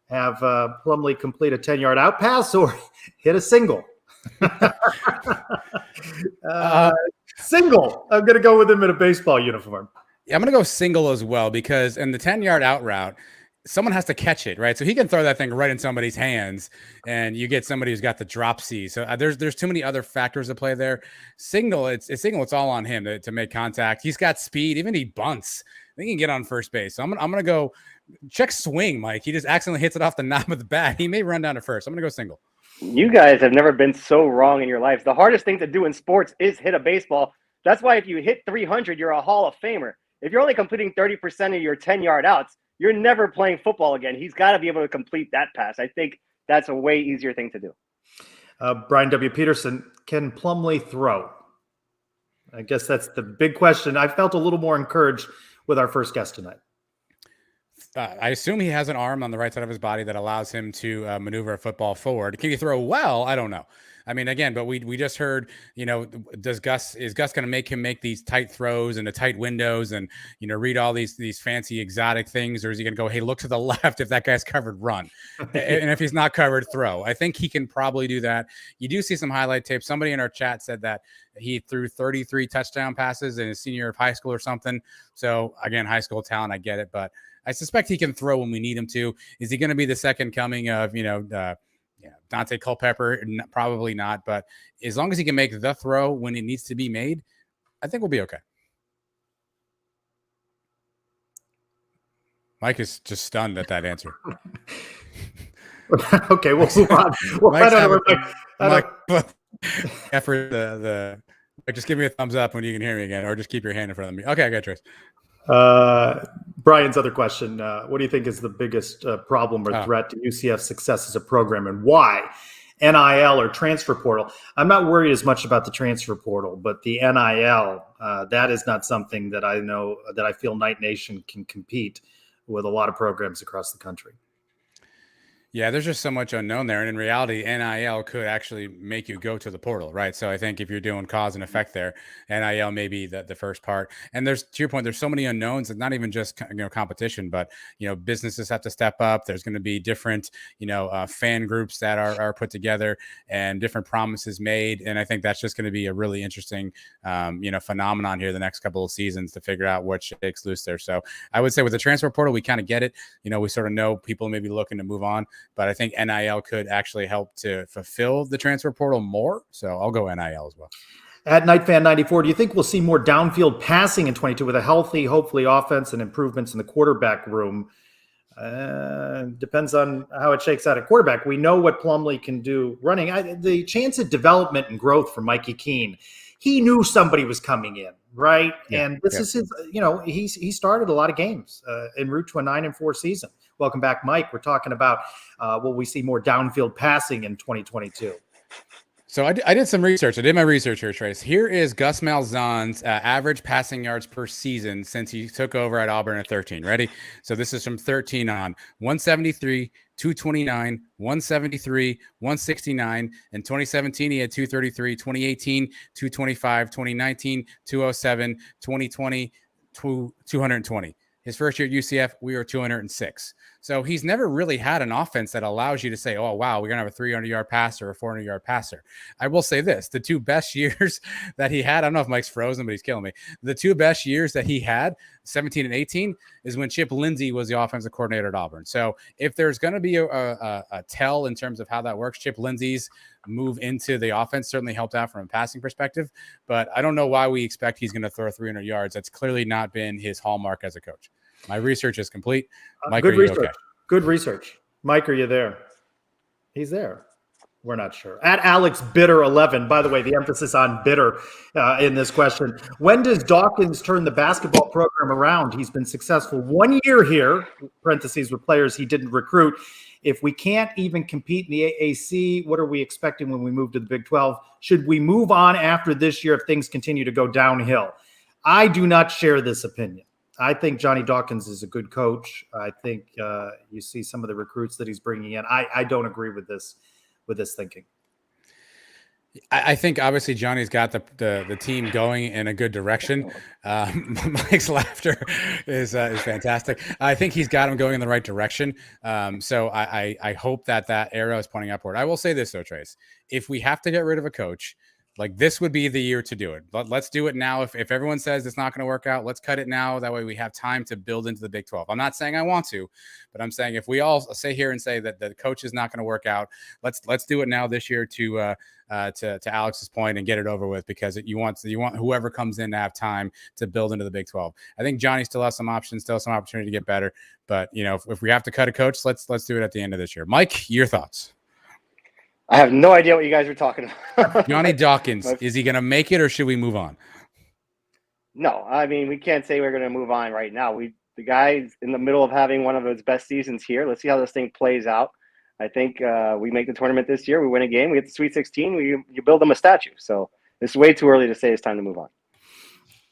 have Plumlee complete a 10-yard out pass or hit a single? Single. I'm going to go with him in a baseball uniform. Yeah, I'm going to go single as well, because in the 10-yard out route, someone has to catch it, right? So he can throw that thing right in somebody's hands, and you get somebody who's got the drop C. So there's too many other factors to play there. Signal, it's all on him to make contact. He's got speed. Even he bunts, I think he can get on first base. So I'm gonna go check swing, Mike. He just accidentally hits it off the knob of the bat. He may run down to first. I'm gonna go single. You guys have never been so wrong in your lives. The hardest thing to do in sports is hit a baseball. That's why if you hit 300, you're a Hall of Famer. If you're only completing 30% of your 10-yard outs, you're never playing football again. He's got to be able to complete that pass. I think that's a way easier thing to do. Brian W. Peterson, can Plumlee throw? I guess that's the big question. I felt a little more encouraged with our first guest tonight. I assume he has an arm on the right side of his body that allows him to maneuver a football forward. Can he throw well? I don't know. I mean, again, but we just heard, is Gus going to make him make these tight throws and the tight windows and, read all these fancy exotic things? Or is he going to go, hey, look to the left if that guy's covered, run. And if he's not covered, throw. I think he can probably do that. You do see some highlight tape. Somebody in our chat said that he threw 33 touchdown passes in his senior year of high school or something. So again, high school talent, I get it, but I suspect he can throw when we need him to. Is he going to be the second coming of, Dante Culpepper? Probably not. But as long as he can make the throw when it needs to be made, I think we'll be okay. Mike is just stunned at that answer. Okay, we'll move on. Just give me a thumbs up when you can hear me again, or just keep your hand in front of me. Okay, I got Trace. Brian's other question, what do you think is the biggest problem or threat to UCF's success as a program, and why? NIL or transfer portal? I'm not worried as much about the transfer portal, but the NIL, that is not something that I know that I feel Night Nation can compete with a lot of programs across the country. Yeah, there's just so much unknown there. And in reality, NIL could actually make you go to the portal, right? So I think if you're doing cause and effect there, NIL may be the first part. And there's, to your point, there's so many unknowns. It's not even just competition, but businesses have to step up. There's going to be different fan groups that are put together and different promises made. And I think that's just going to be a really interesting phenomenon here the next couple of seasons to figure out what shakes loose there. So I would say with the transfer portal, we kind of get it. We sort of know people may be looking to move on. But I think NIL could actually help to fulfill the transfer portal more. So I'll go NIL as well. At NightFan94, do you think we'll see more downfield passing in 22 with a healthy, hopefully, offense and improvements in the quarterback room? Depends on how it shakes out at quarterback. We know what Plumlee can do running. The chance of development and growth for Mikey Keene, he knew somebody was coming in, right? Yeah, and this is his, he started a lot of games en route to a 9-4 season. Welcome back, Mike. We're talking about will we see more downfield passing in 2022? So I did some research. I did my research here, Trace. Here is Gus Malzahn's average passing yards per season since he took over at Auburn at 13. Ready? So this is from 13 on. 173, 229, 173, 169. In 2017, he had 233. 2018, 225. 2019, 207. 2020, 220. His first year at UCF, we were 206. So he's never really had an offense that allows you to say, oh, wow, we're going to have a 300-yard passer or a 400-yard passer. I will say this. The two best years that he had, I don't know if Mike's frozen, but he's killing me. The two best years that he had, 17 and 18, is when Chip Lindsey was the offensive coordinator at Auburn. So if there's going to be a tell in terms of how that works, Chip Lindsey's move into the offense certainly helped out from a passing perspective. But I don't know why we expect he's going to throw 300 yards. That's clearly not been his hallmark as a coach. My research is complete. Mike, good are you research. okay? Good research. Mike, are you there? He's there. We're not sure. At Alex Bitter 11, by the way, the emphasis on bitter in this question. When does Dawkins turn the basketball program around? He's been successful 1 year here, parentheses with players he didn't recruit. If we can't even compete in the AAC, what are we expecting when we move to the Big 12? Should we move on after this year if things continue to go downhill? I do not share this opinion. I think Johnny Dawkins is a good coach. I think you see some of the recruits that he's bringing in. I don't agree with this thinking. I think obviously Johnny's got the team going in a good direction. Mike's laughter is fantastic. I think he's got him going in the right direction. So I hope that arrow is pointing upward. I will say this though, Trace, if we have to get rid of a coach, like this would be the year to do it. But let's do it now. If everyone says it's not going to work out, let's cut it now. That way we have time to build into the Big 12. I'm not saying I want to, but I'm saying if we all say here and say that the coach is not going to work out, let's do it now this year to Alex's point and get it over with, because you want whoever comes in to have time to build into the Big 12. I think Johnny still has some options, still some opportunity to get better. But if we have to cut a coach, let's do it at the end of this year. Mike, your thoughts? I have no idea what you guys are talking about. Johnny Dawkins, is he going to make it or should we move on? No, I mean, we can't say we're going to move on right now. The guy's in the middle of having one of his best seasons here. Let's see how this thing plays out. I think we make the tournament this year. We win a game. We get the Sweet 16. You build them a statue. So it's way too early to say it's time to move on.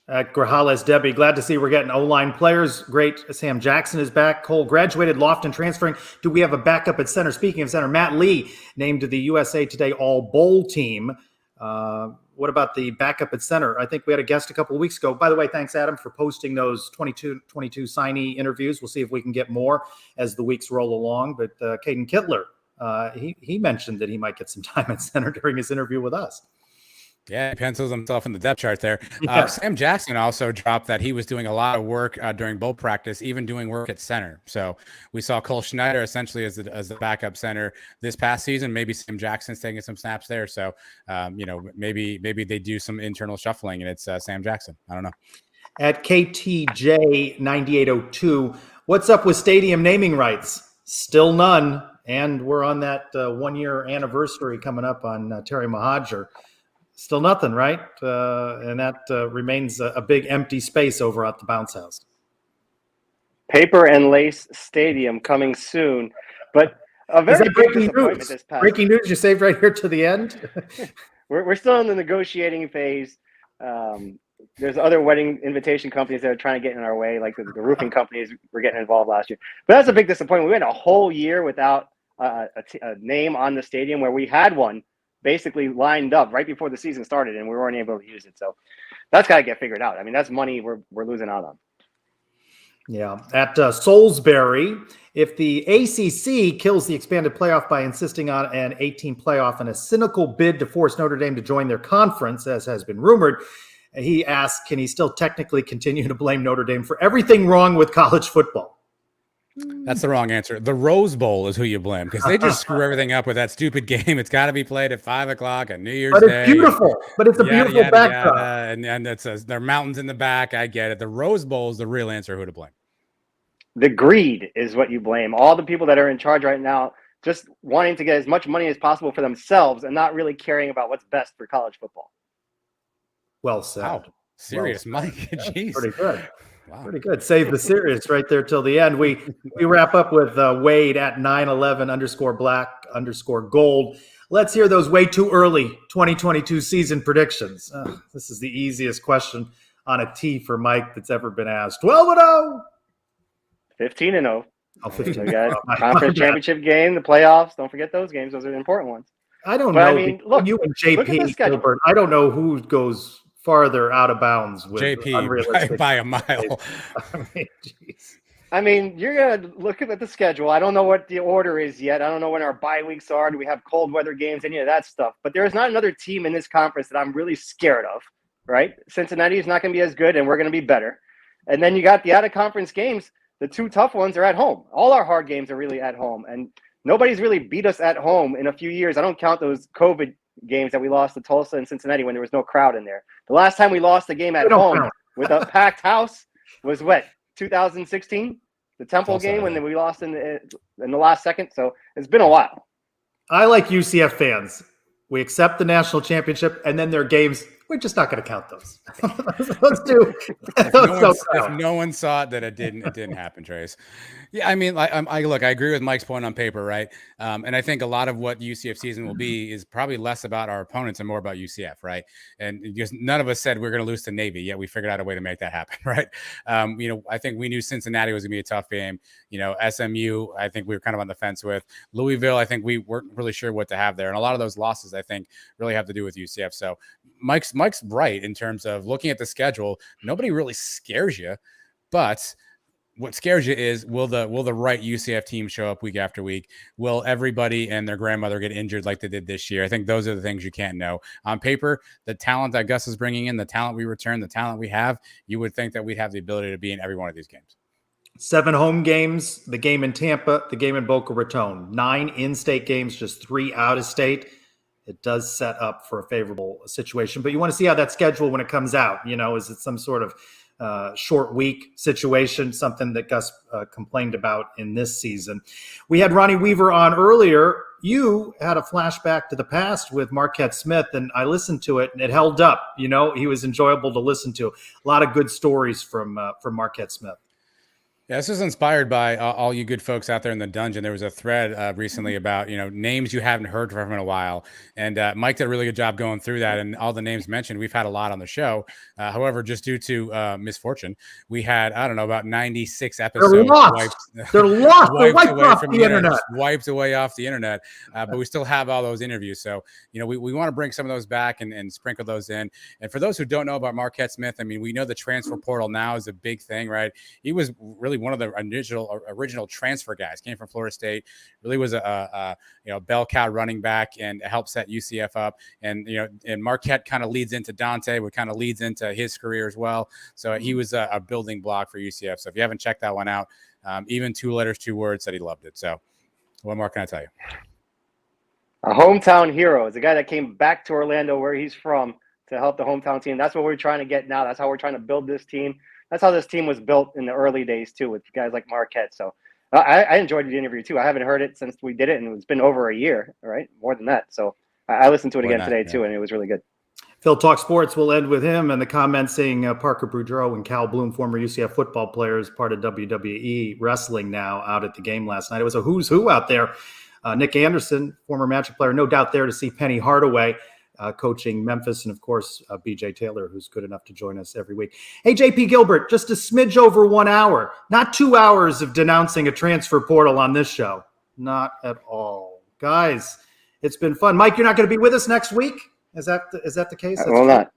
Grajales Debbie, glad to see we're getting O-line players. Great. Sam Jackson is back. Cole graduated, Lofton transferring. Do we have a backup at center? Speaking of center, Matt Lee named to the USA Today All-Bowl team. What about the backup at center? I think we had a guest a couple of weeks ago. By the way, thanks, Adam, for posting those 22 signee interviews. We'll see if we can get more as the weeks roll along. But Caden Kittler, he mentioned that he might get some time at center during his interview with us. Yeah, he pencils himself in the depth chart there. Yeah. Sam Jackson also dropped that he was doing a lot of work during bowl practice, even doing work at center. So we saw Cole Schneider essentially as the backup center this past season. Maybe Sam Jackson's taking some snaps there. So, maybe they do some internal shuffling and it's Sam Jackson. I don't know. At KTJ 9802, what's up with stadium naming rights? Still none. And we're on that 1-year anniversary coming up on Terry Mohajir. Still nothing, right? And that remains a big empty space over at the Bounce House. Paper and Lace Stadium coming soon, but a very big disappointment this past. Breaking news you saved right here to the end. We're still in the negotiating phase. There's other wedding invitation companies that are trying to get in our way, like the roofing companies were getting involved last year. But that's a big disappointment. We went a whole year without a name on the stadium where we had one basically lined up right before the season started, and we weren't able to use it. So that's got to get figured out. I mean, that's money we're losing out on. Yeah. At Salisbury, if the ACC kills the expanded playoff by insisting on an 18 playoff and a cynical bid to force Notre Dame to join their conference, as has been rumored, he asks, can he still technically continue to blame Notre Dame for everything wrong with college football? That's the wrong answer. The Rose Bowl is who you blame, because they just screw everything up with that stupid game. It's got to be played at 5:00 on New Year's Day. But it's beautiful. But it's a beautiful backdrop. And there are mountains in the back. I get it. The Rose Bowl is the real answer who to blame. The greed is what you blame. All the people that are in charge right now just wanting to get as much money as possible for themselves and not really caring about what's best for college football. Well said. Wow. Serious, Mike. Jeez. Pretty good. Wow. Pretty good. Save the serious right there till the end. We wrap up with Wade at 911_black_gold. Let's hear those way too early 2022 season predictions. This is the easiest question on a tee for Mike that's ever been asked. 12-0. 15-0. Oh, 15. We got conference championship game, the playoffs. Don't forget those games. Those are the important ones. I don't know. I mean, look, you and JP Gilbert, I don't know who goes farther out of bounds with JP by a mile. I mean, you're going to look at the schedule. I don't know what the order is yet. I don't know when our bye weeks are. Do we have cold weather games, any of that stuff? But there is not another team in this conference that I'm really scared of, right? Cincinnati is not going to be as good, and we're going to be better. And then you got the out-of-conference games. The two tough ones are at home. All our hard games are really at home. And nobody's really beat us at home in a few years. I don't count those COVID games that we lost to Tulsa and Cincinnati when there was no crowd in there. The last time we lost a game at home with a packed house was what, 2016? The Temple game when we lost in the last second. So it's been a while. I like UCF fans. We accept the national championship, and then their games We're just not going to count those. Let's do. If no one saw it, that it didn't happen, Trace. Yeah, I mean, I agree with Mike's point on paper, right? And I think a lot of what UCF season will be is probably less about our opponents and more about UCF, right? And because none of us said we're going to lose to Navy, yet we figured out a way to make that happen, right? I think we knew Cincinnati was going to be a tough game. SMU, I think we were kind of on the fence with. Louisville, I think we weren't really sure what to have there, and a lot of those losses, I think, really have to do with UCF. So Mike's right in terms of looking at the schedule. Nobody really scares you, but what scares you is will the right UCF team show up week after week? Will everybody and their grandmother get injured like they did this year? I think those are the things you can't know. On paper, the talent that Gus is bringing in, the talent we return, the talent we have, you would think that we'd have the ability to be in every one of these games. 7 home games, the game in Tampa, the game in Boca Raton, 9 in-state games, just 3 out-of-state. It does set up for a favorable situation, but you want to see how that schedule when it comes out. Is it some sort of short week situation, something that Gus complained about in this season? We had Ronnie Weaver on earlier. You had a flashback to the past with Marquette Smith, and I listened to it, and it held up. He was enjoyable to listen to. A lot of good stories from Marquette Smith. Yeah, this is inspired by all you good folks out there in the dungeon. There was a thread recently about, names you haven't heard from in a while. And Mike did a really good job going through that. And all the names mentioned, we've had a lot on the show. However, just due to misfortune, we had, about 96 episodes. They're lost. They're wiped off the internet. Wiped away off the internet. But we still have all those interviews. So, we want to bring some of those back and sprinkle those in. And for those who don't know about Marquette Smith, I mean, we know the transfer portal now is a big thing, right? He was really one of the original transfer guys. Came from Florida State, really was a bell cow running back and helped set UCF up. And and Marquette kind of leads into Dante, what kind of leads into his career as well. So he was a building block for UCF. So if you haven't checked that one out, even 2 letters, 2 words, said he loved it. So what more can I tell you? A hometown hero is a guy that came back to Orlando, where he's from, to help the hometown team. That's what we're trying to get now. That's how we're trying to build this team. That's how this team was built in the early days too, with guys like Marquette. So I enjoyed the interview too. I haven't heard it since we did it, and it's been over a year, right? More than that. So I listened to it again today too, and it was really good. Phil Talk Sports will end with him and the comment saying Parker Boudreaux and Cal Bloom, former UCF football players, part of WWE wrestling now, out at the game last night. It was a who's who out there. Nick Anderson, former Magic player, no doubt there to see Penny Hardaway coaching Memphis, and of course BJ Taylor, who's good enough to join us every week. Hey, JP Gilbert, just a smidge over 1 hour, not 2 hours of denouncing a transfer portal on this show. Not at all, guys. It's been fun. Mike, you're not going to be with us next week. Is that the case? I will not.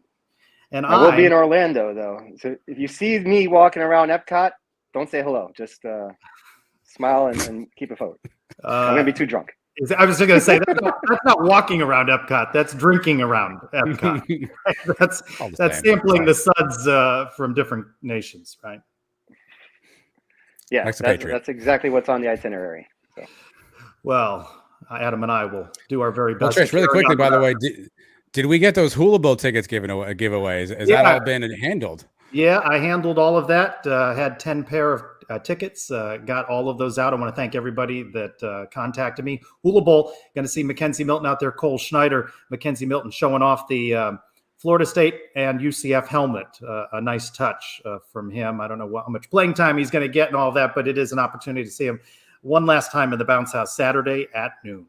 And I will be in Orlando though. So if you see me walking around Epcot, don't say hello. Just smile and keep a photo. I'm gonna be too drunk. I was going to say that's not walking around Epcot. That's drinking around Epcot. that's sampling the suds from different nations, right? Yeah, that's exactly what's on the itinerary. So. Well, Adam and I will do our very best. Well, Trish, really quickly, by the way, did we get those Hula Bowl tickets giveaways? Is that all been handled? Yeah, I handled all of that. Had 10 pair of tickets, got all of those out. I want to thank everybody that contacted me. Hula Bowl, going to see Mackenzie Milton out there, Cole Schneider, Mackenzie Milton showing off the Florida State and UCF helmet. A nice touch from him. I don't know how much playing time he's going to get and all that, but it is an opportunity to see him one last time in the Bounce House Saturday at noon.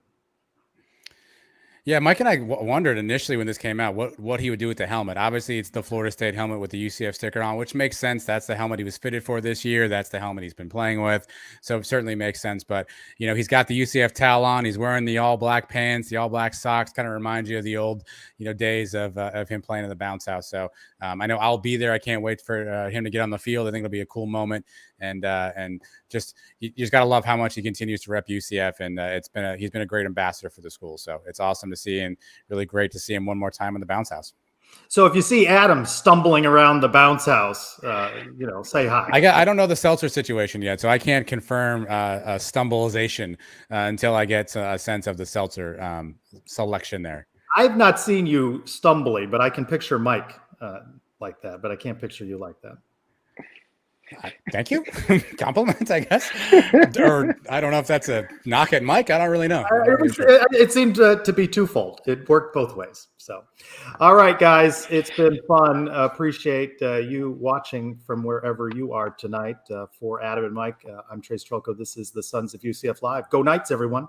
Yeah, Mike and I wondered initially when this came out what he would do with the helmet. Obviously, it's the Florida State helmet with the UCF sticker on, which makes sense. That's the helmet he was fitted for this year. That's the helmet he's been playing with. So it certainly makes sense. But, he's got the UCF towel on. He's wearing the all black pants, the all black socks. Kind of reminds you of the old, days of him playing in the Bounce House. So I know I'll be there. I can't wait for him to get on the field. I think it'll be a cool moment. And just you just got to love how much he continues to rep UCF, and he's been a great ambassador for the school. So it's awesome to see, and really great to see him one more time in the Bounce House. So if you see Adam stumbling around the Bounce House, say hi. I don't know the seltzer situation yet, so I can't confirm stumbleization until I get a sense of the seltzer selection there. I've not seen you stumbly, but I can picture Mike like that, but I can't picture you like that. Thank you. Compliment, I guess. Or I don't know if that's a knock at Mike. I don't really know. It seemed to be twofold. It worked both ways. So, all right, guys, it's been fun. Appreciate you watching from wherever you are tonight. For Adam and Mike, I'm Trace Trelko. This is the Sons of UCF Live. Go Knights, everyone.